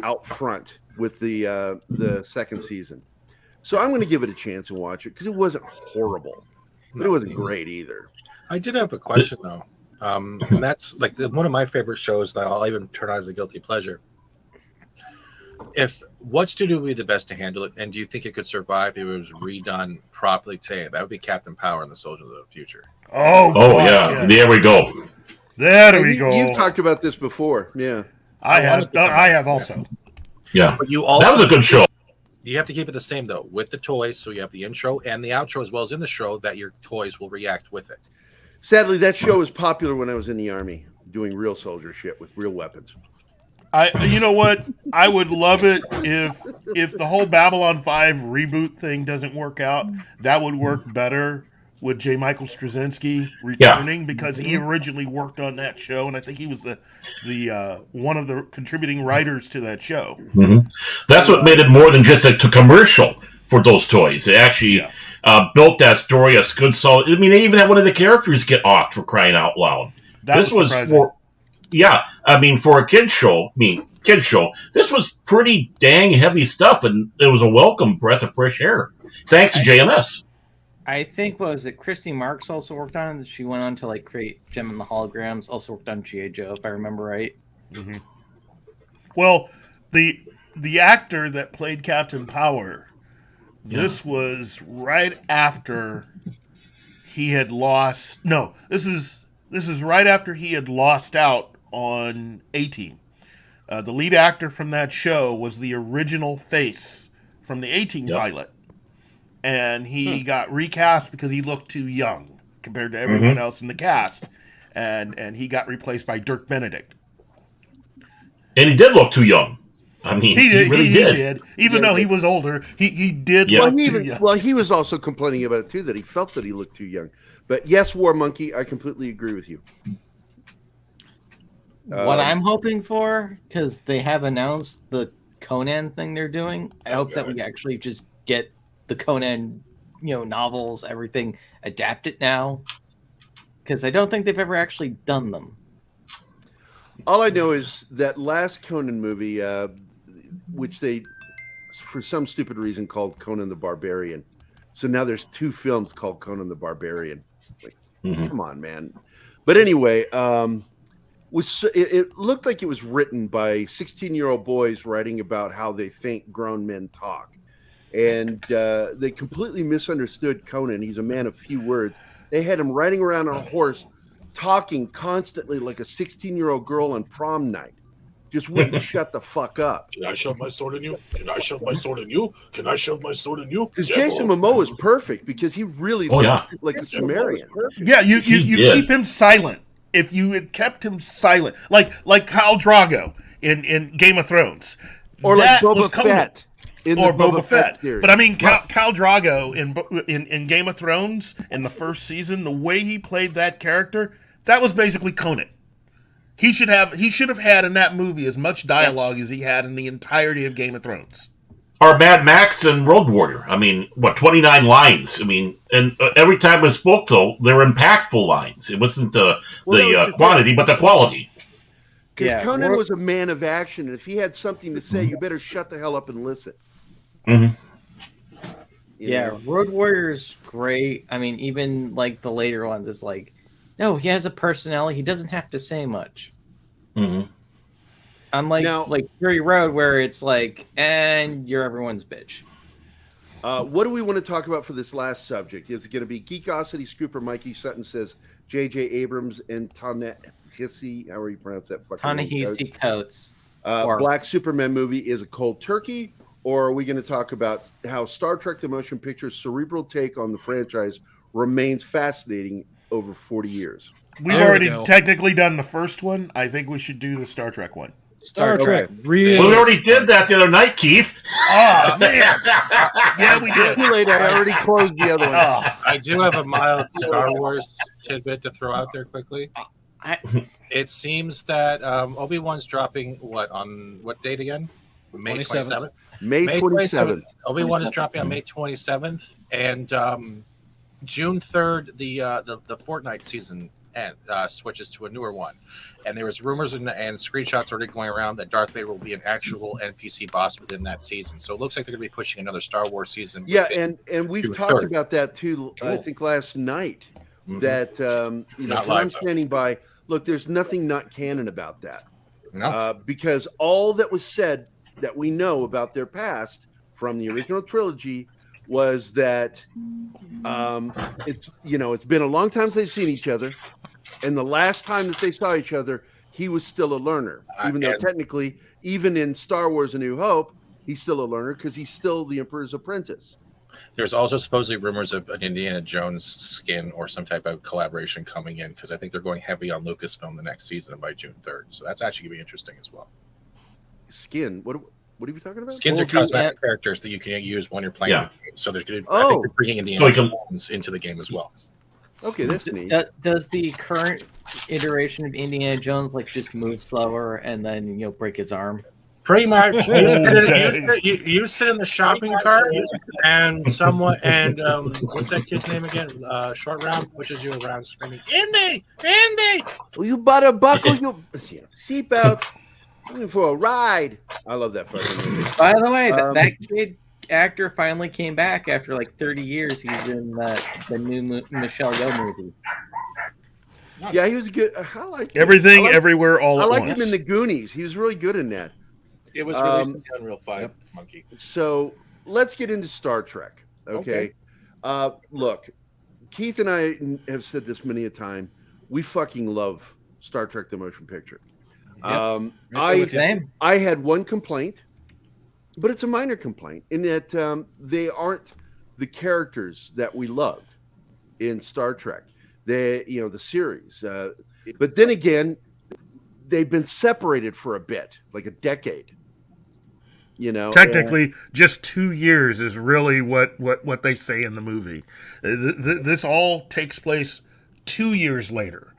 out front with the second season. So I'm going to give it a chance and watch it, because it wasn't horrible, but it wasn't great either. I did have a question though. And that's like one of my favorite shows that I'll even turn on as a guilty pleasure. What studio would be the best to handle it, and do you think it could survive if it was redone properly today? That would be Captain Power and the Soldiers of the Future. Oh yeah. There we go. There we go. You've talked about this before. Yeah. I have also. Yeah. But you also, that was a good show. You have to keep it the same though with the toys, so you have the intro and the outro as well as in the show that your toys will react with it. Sadly, that show was popular when I was in the Army doing real soldier shit with real weapons. You know what? I would love it if the whole Babylon 5 reboot thing doesn't work out. That would work better with J. Michael Straczynski returning, because he originally worked on that show, and I think he was the one of the contributing writers to that show. Mm-hmm. That's what made it more than just a commercial for those toys. It actually built that story as good, solid. I mean, they even had one of the characters get off, for crying out loud. This was for. Yeah, I mean, for a kid's show, kid show. This was pretty dang heavy stuff, and it was a welcome breath of fresh air. Thanks to JMS. I think Christy Marks also worked on it. She went on to like create Gem and the Holograms. Also worked on G.I. Joe, if I remember right. Mm-hmm. Well, the actor that played Captain Power, this was right after he had lost. No, this is right after he had lost out on A-Team. The lead actor from that show was the original face from the A-Team pilot. And he got recast because he looked too young compared to everyone else in the cast. And he got replaced by Dirk Benedict. And he did look too young. I mean, he really did. Even though he was older, he did look too young. Well, he was also complaining about it, too, that he felt that he looked too young. But yes, War Monkey, I completely agree with you. What I'm hoping for, because they have announced the Conan thing they're doing, I hope that we actually just get the Conan, novels, everything adapted now, because I don't think they've ever actually done them. All I know is that last Conan movie, which they, for some stupid reason, called Conan the Barbarian. So now there's 2 films called Conan the Barbarian. Like, come on, man. But anyway, it looked like it was written by 16-year-old boys writing about how they think grown men talk. And they completely misunderstood Conan. He's a man of few words. They had him riding around on a horse, talking constantly like a 16-year-old girl on prom night. Just wouldn't shut the fuck up. Can I shove my sword in you? Can I shove my sword in you? Can I shove my sword in you? Because Jason Momoa is perfect because he really looked like a Sumerian. Yeah, you keep him silent. If you had kept him silent, like Khal Drogo in Game of Thrones, or like Boba Fett. Or Boba Fett. But I mean, Khal Drogo in Game of Thrones in the first season, the way he played that character, that was basically Conan. He should have had in that movie as much dialogue as he had in the entirety of Game of Thrones. Or Mad Max and Road Warrior. I mean, 29 lines. I mean, and every time we spoke, though, they were impactful lines. It wasn't the quantity, but the quality. Because Conan was a man of action, and if he had something to say, you better shut the hell up and listen. Road Warrior's great. I mean, even like the later ones, it's like, no, he has a personality. He doesn't have to say much. Unlike like Fury Road, where it's like, and you're everyone's bitch. What do we want to talk about for this last subject? Is it going to be Geekosity? Scooper Mikey Sutton says J.J. Abrams and Ta-Nehisi, however you pronounce that fucking Ta-Nehisi Coates. Black Superman movie is a cold turkey, or are we going to talk about how Star Trek the Motion Picture's cerebral take on the franchise remains fascinating over 40 years? We've already technically done the first one. I think we should do the Star Trek one. Star Trek. We already did that the other night, Keith. Oh, man. Yeah, we did. Too late. I already closed the other one. I do have a mild Star Wars tidbit to throw out there quickly. It seems that Obi-Wan's dropping on what date again? May 27th. May 27th. Obi-Wan is dropping on May 27th, and June 3rd, the Fortnite season switches to a newer one. And there was rumors and screenshots already going around that Darth Vader will be an actual NPC boss within that season. So it looks like they're going to be pushing another Star Wars season. Yeah, and we've talked about that too. Cool. I think last night that I'm standing by. Look, there's nothing not canon about that. No, because all that was said that we know about their past from the original trilogy was that it's been a long time since they've seen each other, and the last time that they saw each other, he was still a learner, even though technically, even in Star Wars: A New Hope, he's still a learner because he's still the Emperor's apprentice. There's also supposedly rumors of an Indiana Jones skin or some type of collaboration coming in, because I think they're going heavy on Lucasfilm the next season by June 3rd. So that's actually going to be interesting as well. Skin? What are you talking about? Skins are cosmetic characters that you can use when you're playing the game. So there's going to I think they're bringing Indiana Jones into the game as well. Okay, that's neat. Does the current iteration of Indiana Jones just move slower and then break his arm? Pretty much. You sit in the shopping cart and what's that kid's name again? Short Round, which is you around screaming, Indy! Well, you better buckle your seatbelts. Looking for a ride. I love that fucking movie. By the way, that kid actor finally came back after like 30 years. He's in the new Michelle Yeoh movie. Yeah, he was good. I like Everything, Everywhere, All I at liked Once. him in The Goonies. He was really good in that. It was released in the Unreal 5 monkey. So let's get into Star Trek. Okay. Look, Keith and I have said this many a time. We fucking love Star Trek: The Motion Picture. I had one complaint, but it's a minor complaint in that they aren't the characters that we loved in Star Trek. The series. But then again, they've been separated for a bit, like a decade. Technically, just 2 years is really what they say in the movie. This all takes place 2 years later.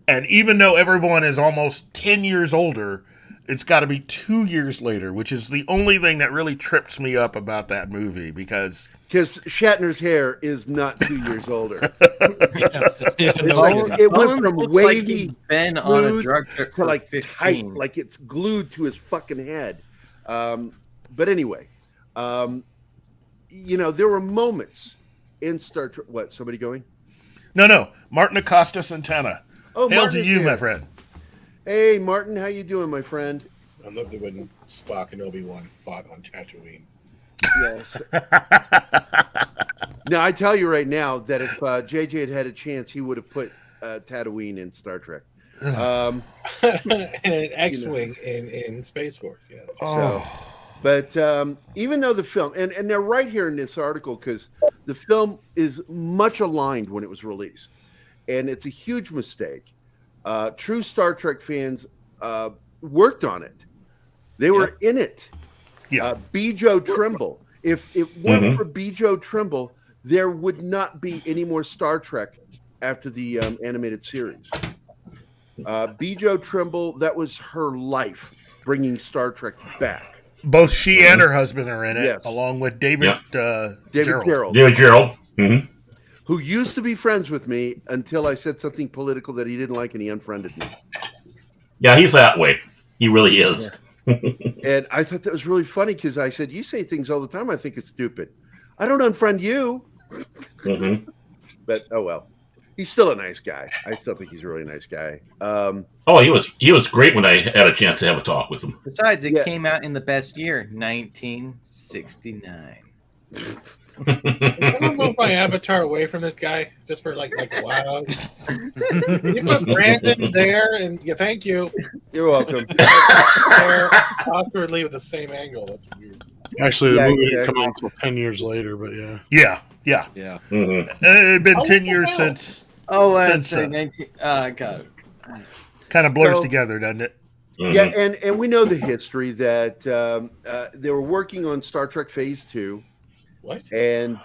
And even though everyone is almost 10 years older, it's got to be 2 years later, which is the only thing that really trips me up about that movie because Shatner's hair is not 2 years older. It It went from wavy, like he's been on a smooth drug trip to for like 15. tight, like it's glued to his fucking head. But anyway, there were moments in Star Trek. What? Somebody going? No. Martin Acosta Santana. Oh, Hail Martin to is you, here. my friend. Hey, Martin, how you doing, my friend? I loved it when Spock and Obi-Wan fought on Tatooine. Yes. Now, I tell you right now that if JJ had had a chance, he would have put Tatooine in Star Trek. And an X-Wing in Space Force, yeah. But even though the film, and they're right here in this article because the film is much aligned when it was released, and it's a huge mistake. True Star Trek fans worked on it. They were in it. Yeah. B. Joe Trimble. If it weren't for B. Joe Trimble, there would not be any more Star Trek after the animated series. B. Joe Trimble, that was her life, bringing Star Trek back. Both she and her husband are in it, Yes. along with David Gerald. David Gerald. Who used to be friends with me until I said something political that he didn't like, and he unfriended me. Yeah, he's that way. He really is. And I thought that was really funny because I said, you say things all the time I think it's stupid. I don't unfriend you. But, oh well. He's still a nice guy. I still think he's a really nice guy. He was great when I had a chance to have a talk with him. Besides, it came out in the best year, 1969. Can someone move my avatar away from this guy just for like a while? You put Brandon there, and thank you. You're welcome. Awkwardly with the same angle. That's weird. Actually, the movie didn't come out until 10 years later, but yeah. Yeah. Mm-hmm. It's been 10 years since. That's 19. God. Kind of blurs together, doesn't it? Yeah, and we know the history that they were working on Star Trek Phase 2. What? And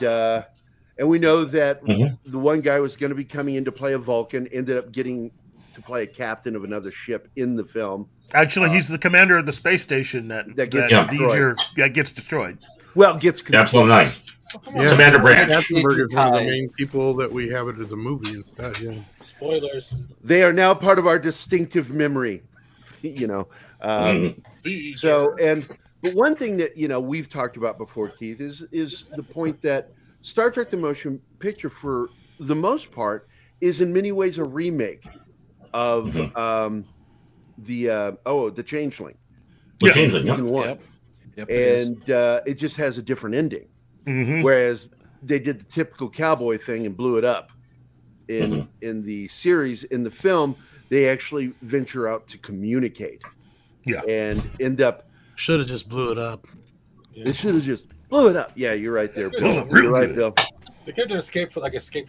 we know that the one guy was going to be coming in to play a Vulcan, ended up getting to play a captain of another ship in the film. Actually, he's the commander of the space station that gets destroyed. Well, gets Episode 9. Yeah, Commander Branch. Katzenberg is one of the main people that we have it as a movie instead. Yeah. Spoilers. They are now part of our distinctive memory. But one thing that we've talked about before, Keith, is the point that Star Trek: The Motion Picture, for the most part, is in many ways a remake of the Changeling. The Changeling, Season 1. Yep, And it just has a different ending. Whereas they did the typical cowboy thing and blew it up in the series. In the film, they actually venture out to communicate. Yeah. And end up. Should have just blew it up. They should have just blew it up. Yeah, you're right there, Bill. You're right, Bill. They could have Escape from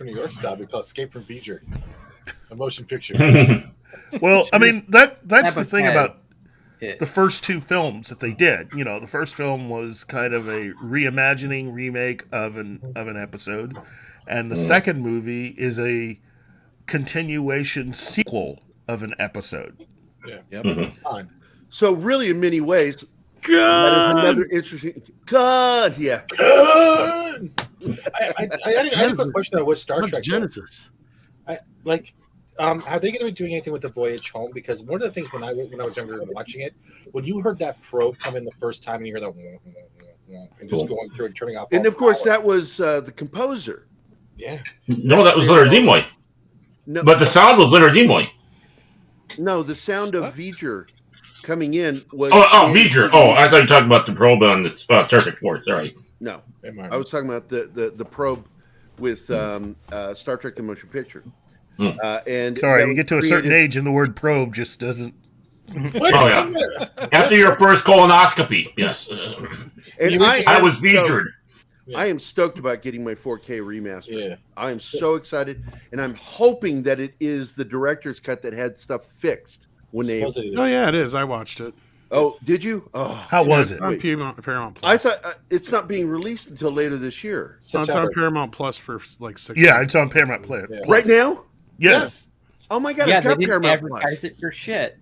New York style. We call it Escape from Beecher. A motion picture. Well, I mean, that's the thing about the first two films that they did. The first film was kind of a reimagining, remake of an episode. And the second movie is a continuation sequel of an episode. Yeah. Yep. So really, in many ways, that is another interesting. God, yeah. I had a quick question about what Star Trek. Genesis. Are they going to be doing anything with the voyage home? Because one of the things when I was younger and watching it, when you heard that probe come in the first time and you hear that and just going through and turning off, and of course that was the composer. Yeah. No, that was Leonard Nimoy. No, but the sound was Leonard Nimoy. No, the sound of V'ger coming in was. V'ger. Oh, I thought you were talking about the probe on the Star Trek 4. Sorry. No, I was talking about the probe with Star Trek: The Motion Picture. And sorry, you get to a certain age and the word probe just doesn't. Oh yeah. After your first colonoscopy, yes. And I was V'gered. I am stoked about getting my 4K remaster. Yeah. I am so excited, and I'm hoping that it is the director's cut that had stuff fixed when they. Oh yeah, it is. I watched it. Oh, did you? Oh, how was it? On Paramount Plus. I thought it's not being released until later this year. So it's on Paramount Plus for like 6 Yeah, it's on Paramount Plus. Right now? Yes. Oh my god! Yeah, I've got they didn't Paramount advertise Plus. it for shit.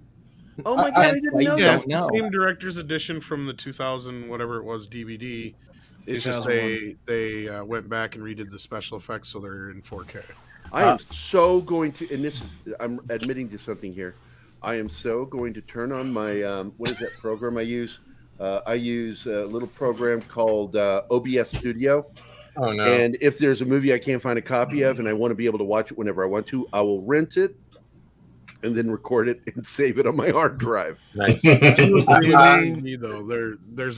Oh my god! I didn't know Yeah, that. it's the same director's edition from the 2000 whatever it was DVD. It's just they went back and redid the special effects, so they're in 4K. I am so going to, and this is, I'm admitting to something here. I am so going to turn on my, what is that program I use? I use a little program called OBS Studio. Oh, no. And if there's a movie I can't find a copy of and I want to be able to watch it whenever I want to, I will rent it and then record it and save it on my hard drive. Nice. There's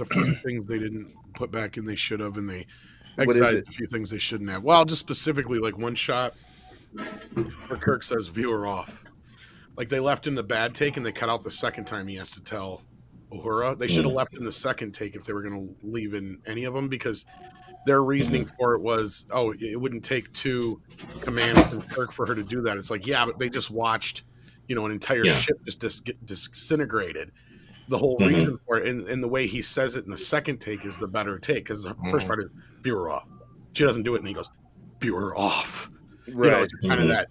a few things they didn't put back in they should have, and they excised a few things they shouldn't have. Well, just specifically, like one shot where Kirk says viewer off. Like they left in the bad take and they cut out the second time he has to tell Uhura. They should have left in the second take if they were going to leave in any of them, because their reasoning for it was, it wouldn't take 2 commands from Kirk for her to do that. It's like, yeah, but they just watched, an entire ship just get disintegrated. The whole reason for it, and the way he says it in the second take is the better take, because the first part is viewer off. She doesn't do it, and he goes, viewer off. Right. It's kind of that.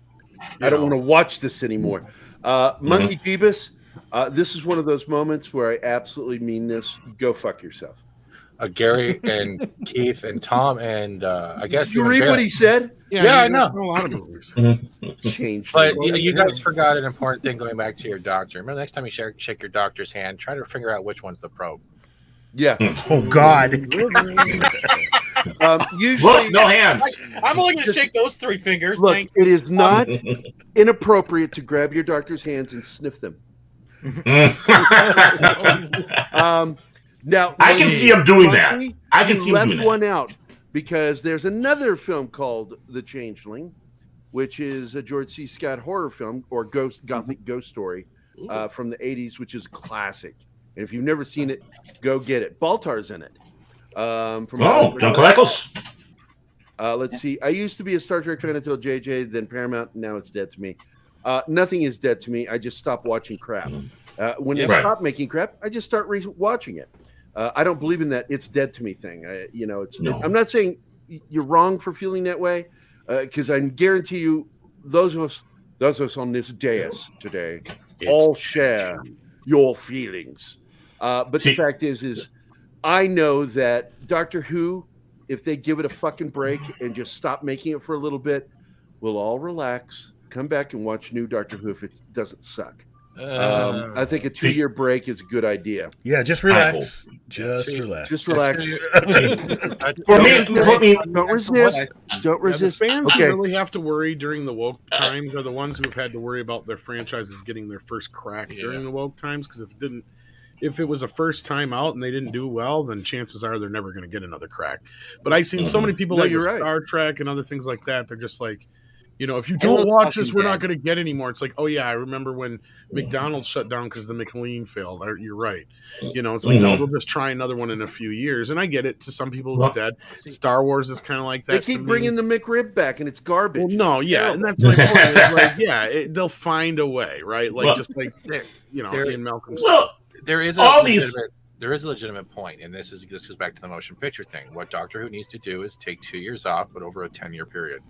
I don't want to watch this anymore. Monkey Jeebus, this is one of those moments where I absolutely mean this. Go fuck yourself. Gary and Keith and Tom and I guess Did you read what he said? Yeah, I know. A lot of movies. Changed. But you guys forgot an important thing going back to your doctor. Remember, next time you shake your doctor's hand, try to figure out which one's the probe. Yeah. Oh God. Usually, look, no hands. I'm only going to shake those 3 fingers. Look, it is not inappropriate to grab your doctor's hands and sniff them. Now I can see him doing that. I can see him left doing that. one out because there's another film called The Changeling, which is a George C. Scott horror film or gothic ghost story from the 80s, which is a classic. And if you've never seen it, go get it. Baltar's in it. John Kalekos. Let's see. I used to be a Star Trek fan until JJ, then Paramount. Now it's dead to me. Nothing is dead to me. I just stopped watching crap. When they stop making crap, I just start watching it. I don't believe in that "it's dead to me" thing. I'm not saying you're wrong for feeling that way, because I guarantee you, those of us on this dais today all share your feelings. But the fact is I know that Doctor Who, if they give it a fucking break and just stop making it for a little bit, we'll all relax, come back and watch new Doctor Who if it doesn't suck. I think a 2-year break is a good idea. Yeah, just relax. Just relax. Just relax. For me, don't resist. Don't resist. The fans who really have to worry during the woke times are the ones who have had to worry about their franchises getting their first crack during the woke times. Because if it was a first time out and they didn't do well, then chances are they're never going to get another crack. But I've seen so many people like Star Trek and other things like that. They're just like, if you don't watch this, we're not going to get any more. It's like, oh yeah, I remember when McDonald's shut down because the McLean failed. You're right. It's like, no, we'll just try another one in a few years. And I get it. To some people, it's dead. Star Wars is kind of like that. They keep bringing the McRib back, and it's garbage. Well, no, yeah, and that's my point. It's like, they'll find a way, right? Like just like Ian Malcolm says. There is a legitimate point, and this goes back to the motion picture thing. What Doctor Who needs to do is take 2 years off, but over a 10-year period.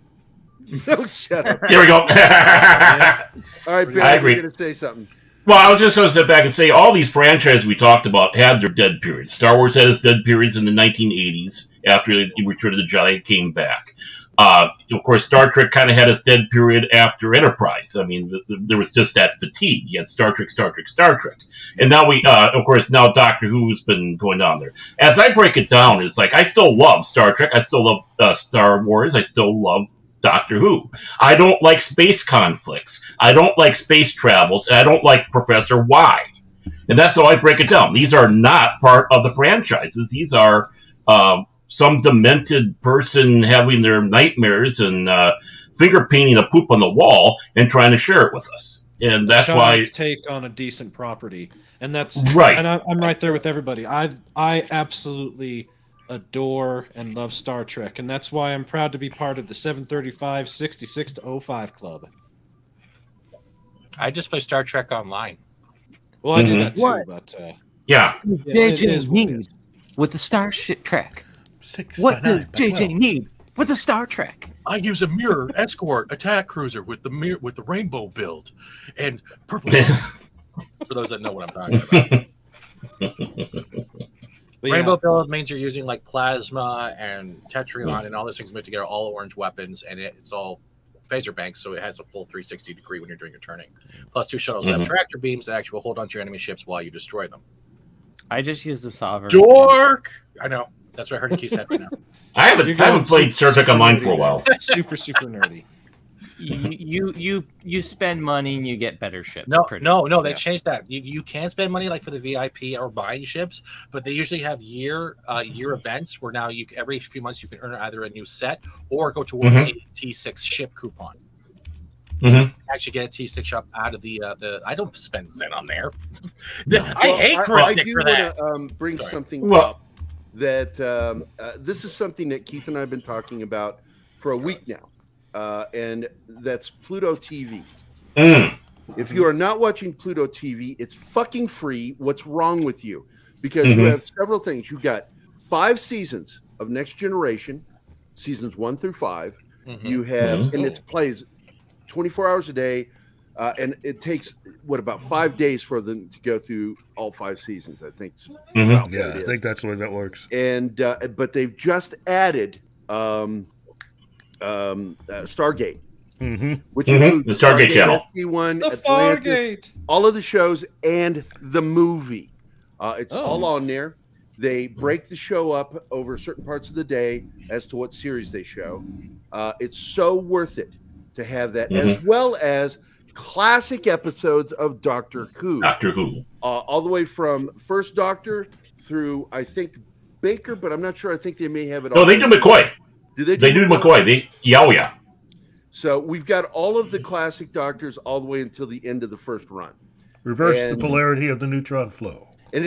No, shut up. Here we go. All right, Bill, I agree. You're going to say something. Well, I was just going to sit back and say all these franchises we talked about had their dead periods. Star Wars had its dead periods in the 1980s after Return of the Jedi came back. Of course, Star Trek kind of had its dead period after Enterprise. I mean, there was just that fatigue. You had Star Trek, and now of course, now Doctor Who's been going on there. As I break it down, it's like I still love Star Trek, I still love Star Wars, I still love Doctor Who. I don't like space conflicts, I don't like space travels, and I don't like Professor Y. And that's how I break it down. These are not part of the franchises. These are some demented person having their nightmares and finger painting a poop on the wall and trying to share it with us. And that's why take on a decent property, and that's right. And I'm right there with everybody. I absolutely adore and love Star Trek, and that's why I'm proud to be part of the 735 66 to 05 club. I just play Star Trek Online. Well, I do that too, but yeah. JJ needs with the Starship Trek. What does JJ need with the Star Trek? I use a mirror escort attack cruiser with the rainbow build and purple. For those that know what I'm talking about. Rainbow build means you're using like plasma and tetrion and all those things meant to get all orange weapons, and it's all phaser banks, so it has a full 360 degree when you're doing your turning. Plus 2 shuttles that have tractor beams that actually will hold onto your enemy ships while you destroy them. I just use the Sovereign. Dork! I know. That's what I heard Keith said right now. I haven't played Star Trek Online for a while. Super nerdy. You spend money and you get better ships. No, they changed that. You can spend money like for the VIP or buying ships, but they usually have year events where now every few months you can earn either a new set or go towards a T6 ship coupon. Actually get a T6 shop out of the I don't spend cent on there. I hate Cryptic for that. I do bring something up that this is something that Keith and I have been talking about for a week now, and that's Pluto TV. If you are not watching Pluto TV, it's fucking free. What's wrong with you? Because you have several things. You got 5 seasons of Next Generation, seasons 1 through 5. You have, and it plays 24 hours a day, and it takes about 5 days for them to go through all 5 seasons. I think. I think that's the way that works. And but they've just added Stargate, which is the Stargate channel, the Atlantis, all of the shows and the movie. It's all on there. They break the show up over certain parts of the day as to what series they show. It's so worth it to have that, as well as classic episodes of Doctor Who. All the way from First Doctor through, I think, Baker, but I'm not sure. I think they may have it. No, they do McCoy. Do they? They do McCoy. Yeah. So we've got all of the classic Doctors all the way until the end of the first run. Reverse the polarity of the neutron flow. And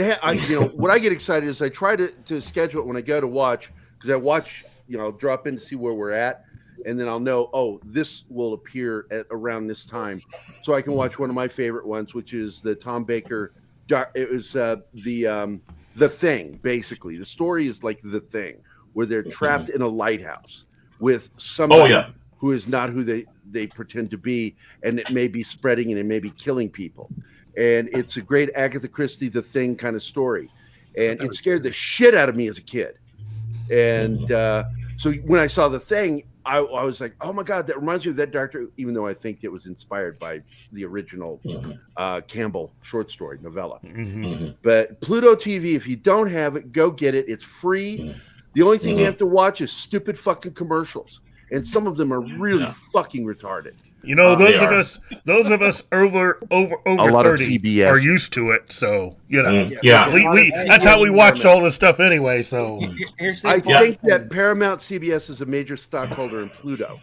what I get excited is I try to schedule it when I go to watch, because I watch, I'll drop in to see where we're at, and then I'll know, this will appear at around this time, so I can watch one of my favorite ones, which is the Tom Baker. It was the Thing. Basically, the story is like The Thing, where they're trapped in a lighthouse with somebody who is not who they pretend to be, and it may be spreading and it may be killing people. And it's a great Agatha Christie, The Thing kind of story. And it scared the shit out of me as a kid. And so when I saw The Thing, I was like, oh my God, that reminds me of that Doctor, even though I think it was inspired by the original Campbell short story novella. But Pluto TV, if you don't have it, go get it. It's free. The only thing you have to watch is stupid fucking commercials. And some of them are really fucking retarded. Those of us over 30 are used to it, so that's how we watched all this stuff anyway. So I think that Paramount CBS is a major stockholder in Pluto,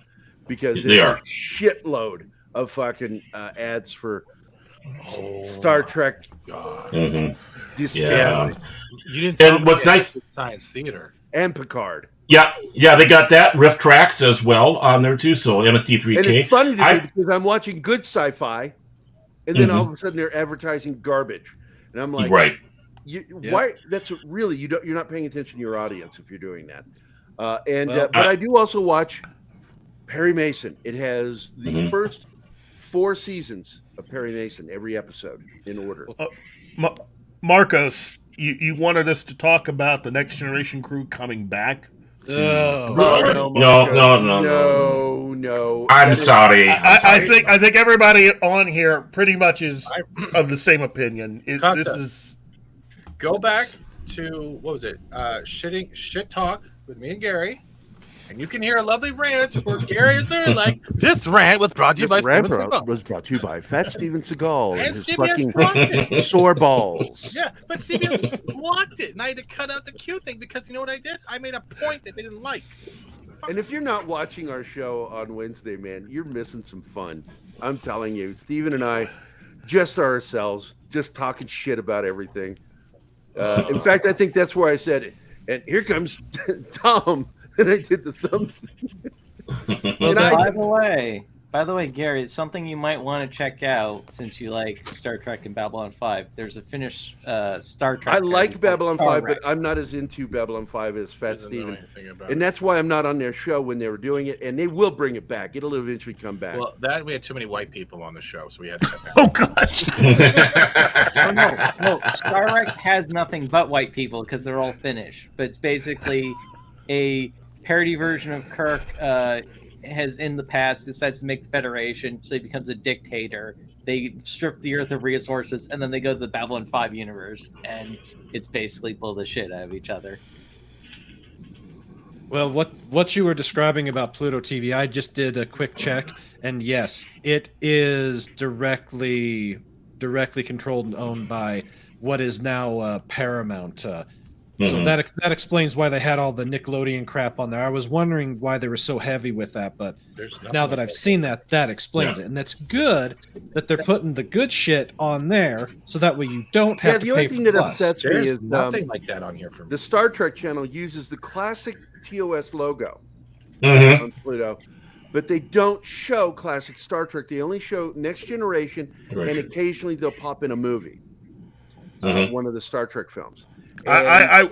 because there's a shitload of fucking ads for Star Trek. Discovery. You didn't tell me what's nice, Science Theater and Picard. Yeah, they got that Rift Tracks as well on there too. So MST3K. And it's funny to me because I'm watching good sci-fi, and then all of a sudden they're advertising garbage, and I'm like, right? Why? That's really you're not paying attention to your audience if you're doing that. But I do also watch Perry Mason. It has the first 4 seasons of Perry Mason, every episode in order. Marcos, you wanted us to talk about the Next Generation crew coming back. Oh. No. I'm sorry. I think everybody on here pretty much is of the same opinion. This is go back to what was it? Shit talk with me and Gary. And you can hear a lovely rant where Gary is there like, this rant was brought to you by Steven Seagal. Was brought to you by Fat Steven Seagal and his CBS fucking sore balls. Yeah, but CBS blocked it, and I had to cut out the cute thing because you know what I did? I made a point that they didn't like. And if you're not watching our show on Wednesday, man, you're missing some fun. I'm telling you, Steven and I just are ourselves, just talking shit about everything. In fact, I think that's where I said it. And here comes Tom. And I did the thumbs. Well, by the way, Gary, it's something you might want to check out since you like Star Trek and Babylon 5. There's a Finnish Star Trek. I like Babylon 5, but I'm not as into Babylon 5 as Fat Steven. And that's why I'm not on their show when they were doing it. And they will bring it back. It'll eventually come back. Well, we had too many white people on the show, so we had to cut that. Oh, gosh. No. Star Trek has nothing but white people because they're all Finnish. But it's basically a parody version of Kirk has in the past decides to make the Federation, so he becomes a dictator. They strip the Earth of resources, and then they go to the Babylon 5 universe, and it's basically pull the shit out of each other. Well, what you were describing about Pluto TV, I just did a quick check, and yes, it is directly controlled and owned by what is now Paramount. So that explains why they had all the Nickelodeon crap on there. I was wondering why they were so heavy with that, but now that I've seen that explains it. And that's good that they're putting the good shit on there, so that way you don't have to pay for the only thing that Plus. upsets me is nothing like that on here for me. The Star Trek channel uses the classic TOS logo on Pluto, but they don't show classic Star Trek. They only show Next Generation, and occasionally they'll pop in a movie, one of the Star Trek films. I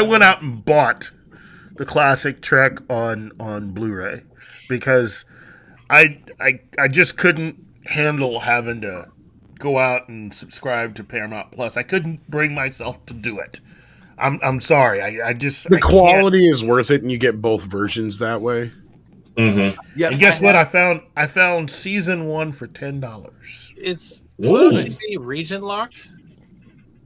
went out and bought the classic Trek on Blu-ray because I just couldn't handle having to go out and subscribe to Paramount Plus. I couldn't bring myself to do it. I'm sorry. The quality is worth it, and you get both versions that way. Yeah. And guess what? I found season 1 for $10. Is Pluto region locked?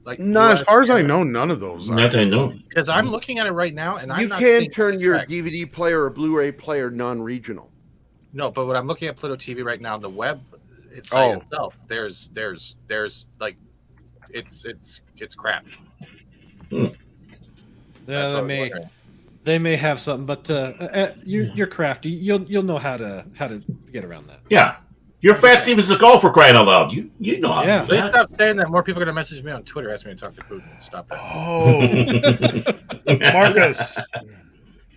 Like no, as far as I know, none of those are. Not I know. Because I'm looking at it right now, and you can turn your DVD player or Blu-ray player non-regional. No, but when I'm looking at Pluto TV right now, the web itself, there's like it's crap. Yeah, they may have something, but you're crafty. You'll know how to get around that. Yeah. You're Fat Steven Seagal for crying out loud. You know how to do Please that. stop saying that. More people are going to message me on Twitter asking me to talk to Putin. Stop that. Oh, Marcus.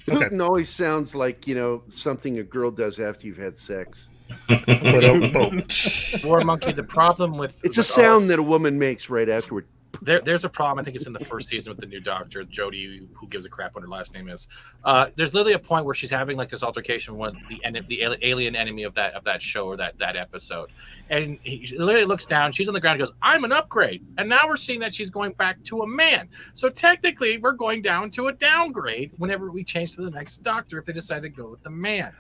Putin always sounds like, something a girl does after you've had sex. War Monkey, the problem with... It's a sound that a woman makes right afterward. There's a problem. I think it's in the first season with the new doctor, Jodie, who gives a crap what her last name is. There's literally a point where she's having like this altercation with the alien enemy of that show or that episode, and he literally looks down. She's on the ground and goes, "I'm an upgrade," and now we're seeing that she's going back to a man. So technically, we're going down to a downgrade whenever we change to the next doctor if they decide to go with the man.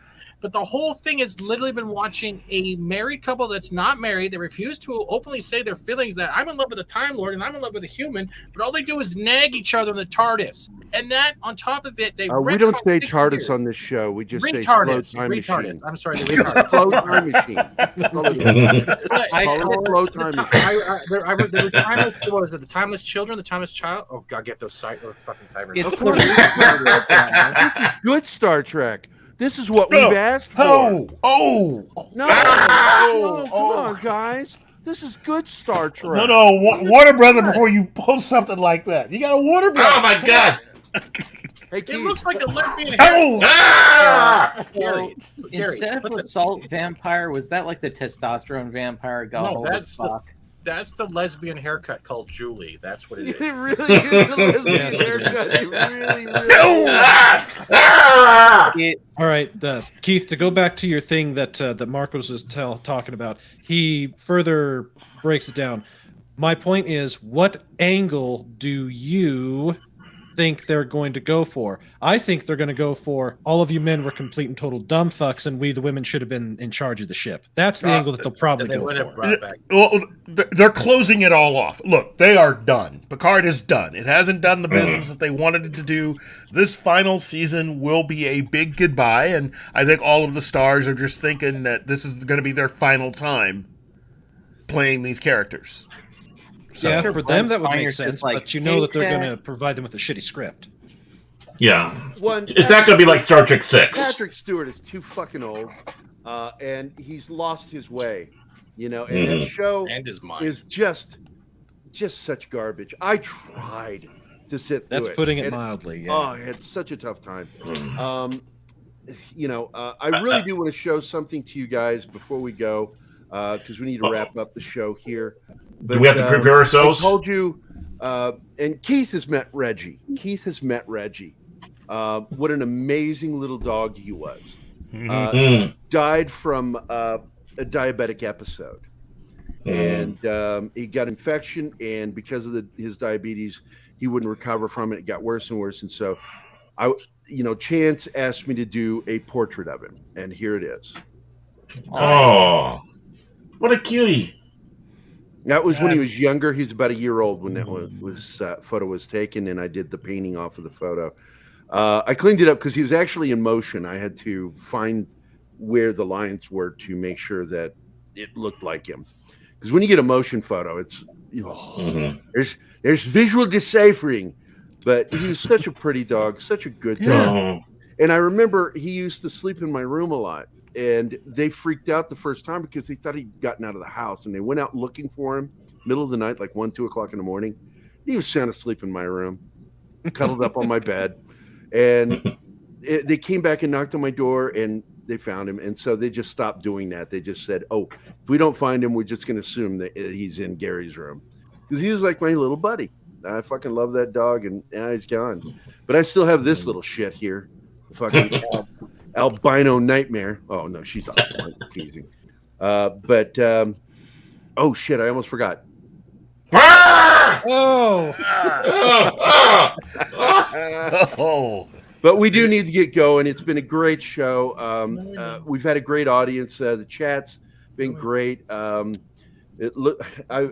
But the whole thing has literally been watching a married couple that's not married. They refuse to openly say their feelings that I'm in love with a Time Lord and I'm in love with a human, but all they do is nag each other in the TARDIS. And that, on top of it, they we don't say TARDIS on this show. We just say slow time machine. I'm sorry, the retardis. Slow time machine. What is it? The Timeless Children, the Timeless Child? Oh God, get those fucking cyber. This is good Star Trek. This is what we've asked for. No, come on, guys. This is good Star Trek. No, Warner Brother. Before you post something like that, you got a Warner Brother. Oh my God! Hey, it looks like a lesbian. Gary, instead of assault vampire, was that like the testosterone vampire? That's the lesbian haircut called Julie. That's what it is. It really is the lesbian haircut. It really is. All right, Keith, to go back to your thing that Marcos was talking about, he further breaks it down. My point is, what angle do you think they're going to go for. I think they're going to go for all of you men were complete and total dumb fucks, and we the women should have been in charge of the ship. That's the angle that they'll probably go for. Well, they're closing it all off. Look, they are done. Picard is done. It hasn't done the business that they wanted it to do. This final season will be a big goodbye, and I think all of the stars are just thinking that this is going to be their final time playing these characters. So, yeah, for them that would make sense, but you know that they're going to provide them with a shitty script. Yeah. It's not going to be like Star Trek 6. Patrick Stewart is too fucking old, and he's lost his way, and that show and his mind is just such garbage. I tried to sit through That's putting it mildly. Yeah. Oh, I had such a tough time. I really do want to show something to you guys before we go, because we need to wrap up the show here. But, do we have to prepare ourselves? I told you, and Keith has met Reggie. What an amazing little dog he was. Died from a diabetic episode. And he got infection, and because of his diabetes, he wouldn't recover from it. It got worse and worse. And so, Chance asked me to do a portrait of him, and here it is. Oh, what a cutie. That was when he was younger. He's about a year old when that photo was taken, and I did the painting off of the photo. I cleaned it up because he was actually in motion. I had to find where the lines were to make sure that it looked like him. Because when you get a motion photo, it's there's visual deciphering. But he was such a pretty dog, such a good dog. And I remember he used to sleep in my room a lot. And they freaked out the first time because they thought he'd gotten out of the house, and they went out looking for him middle of the night, like 1, 2 o'clock in the morning. He was sound asleep in my room, cuddled up on my bed, and they came back and knocked on my door, and they found him. And so they just stopped doing that. They just said, "Oh, if we don't find him, we're just going to assume that he's in Gary's room," because he was like my little buddy. I fucking love that dog, and now he's gone. But I still have this little shit here, fucking. Albino Nightmare. Oh no, she's awesome. I'm teasing. Oh shit, I almost forgot. But we do need to get going. It's been a great show. We've had a great audience. The chat's been great. I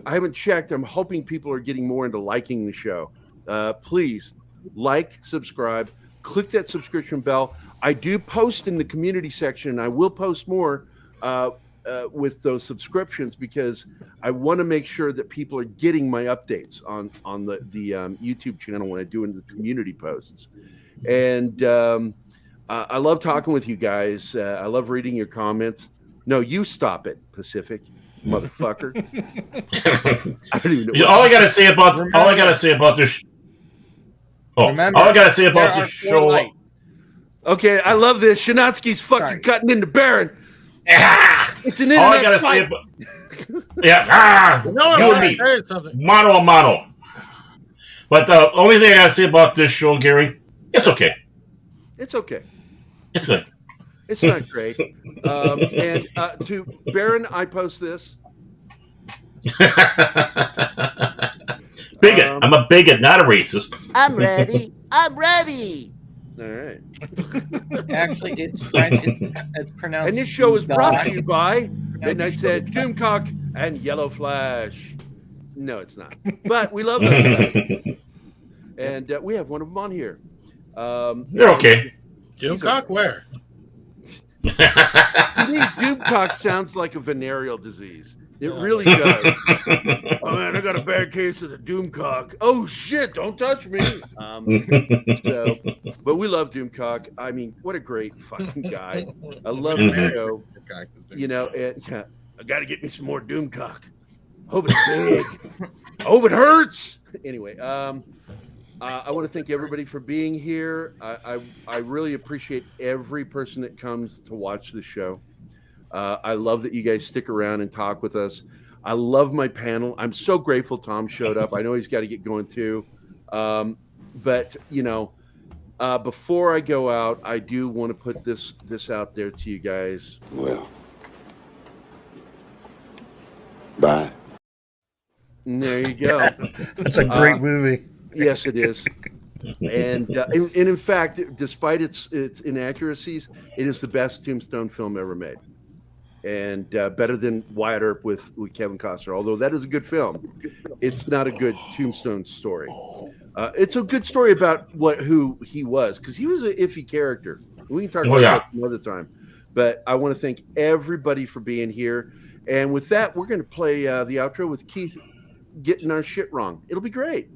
haven't checked. I'm hoping people are getting more into liking the show. Please like, subscribe, click that subscription bell. I do post in the community section, and I will post more with those subscriptions because I want to make sure that people are getting my updates on the YouTube channel when I do in the community posts. And I love talking with you guys. I love reading your comments. No, you stop it, Pacific, motherfucker. I don't even know. All I gotta say about this. All I gotta say about this show. Okay, I love this. Shanatsky's fucking cutting into Baron. It's an internet all I gotta fight. say about you and me, mano a mano. But the only thing I gotta say about this show, Gary, it's okay. It's okay. It's good. It's not great. And to Baron, I post this. Bigot. I'm a bigot, not a racist. I'm ready. I'm ready. All right. Actually, it's French. It's pronounced. And this show is brought to you by Midnight Said, Doomcock, and Yellow Flash. No, it's not. But we love them. And we have one of them on here. They're okay. Doomcock, where? To me, Doomcock sounds like a venereal disease. It really does. Oh man, I got a bad case of the Doomcock. Oh shit! Don't touch me. But we love Doomcock. I mean, what a great fucking guy. I love the show. And I got to get me some more Doomcock. Hope it's big. Hope it hurts. Anyway, I want to thank everybody for being here. I really appreciate every person that comes to watch the show. I love that you guys stick around and talk with us. I love my panel. I'm so grateful Tom showed up. I know he's got to get going too. But, before I go out, I do want to put this out there to you guys. Well, bye. And there you go. It's a great movie. Yes, it is. And in fact, despite its inaccuracies, it is the best Tombstone film ever made, and better than Wyatt Earp with Kevin Costner. Although that is a good film, it's not a good Tombstone story. It's a good story about who he was, because he was an iffy character. We can talk about that another time. But I want to thank everybody for being here. And with that, we're going to play the outro with Keith getting our shit wrong. It'll be great.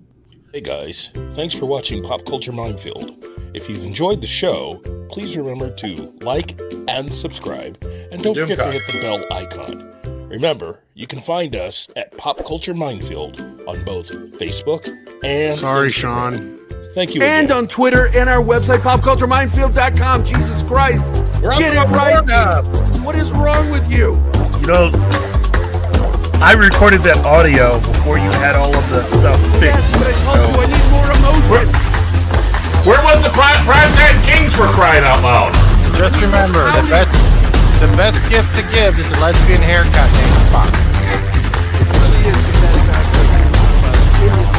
Hey guys, thanks for watching Pop Culture Minefield. If you've enjoyed the show, please remember to like and subscribe, and don't forget to hit the bell icon. Remember, you can find us at Pop Culture Minefield on both Facebook and Sorry, Instagram. Sean. Thank you And again. on Twitter and our website, popcultureminefield.com. Jesus Christ. Get it right. What is wrong with you? You know, I recorded that audio before you had all of the stuff fixed. That's what I told you. I need more emotion. Where was the Primetime Kings for crying out loud? Just remember, the best gift to give is a lesbian haircut named Spock. It really is the best.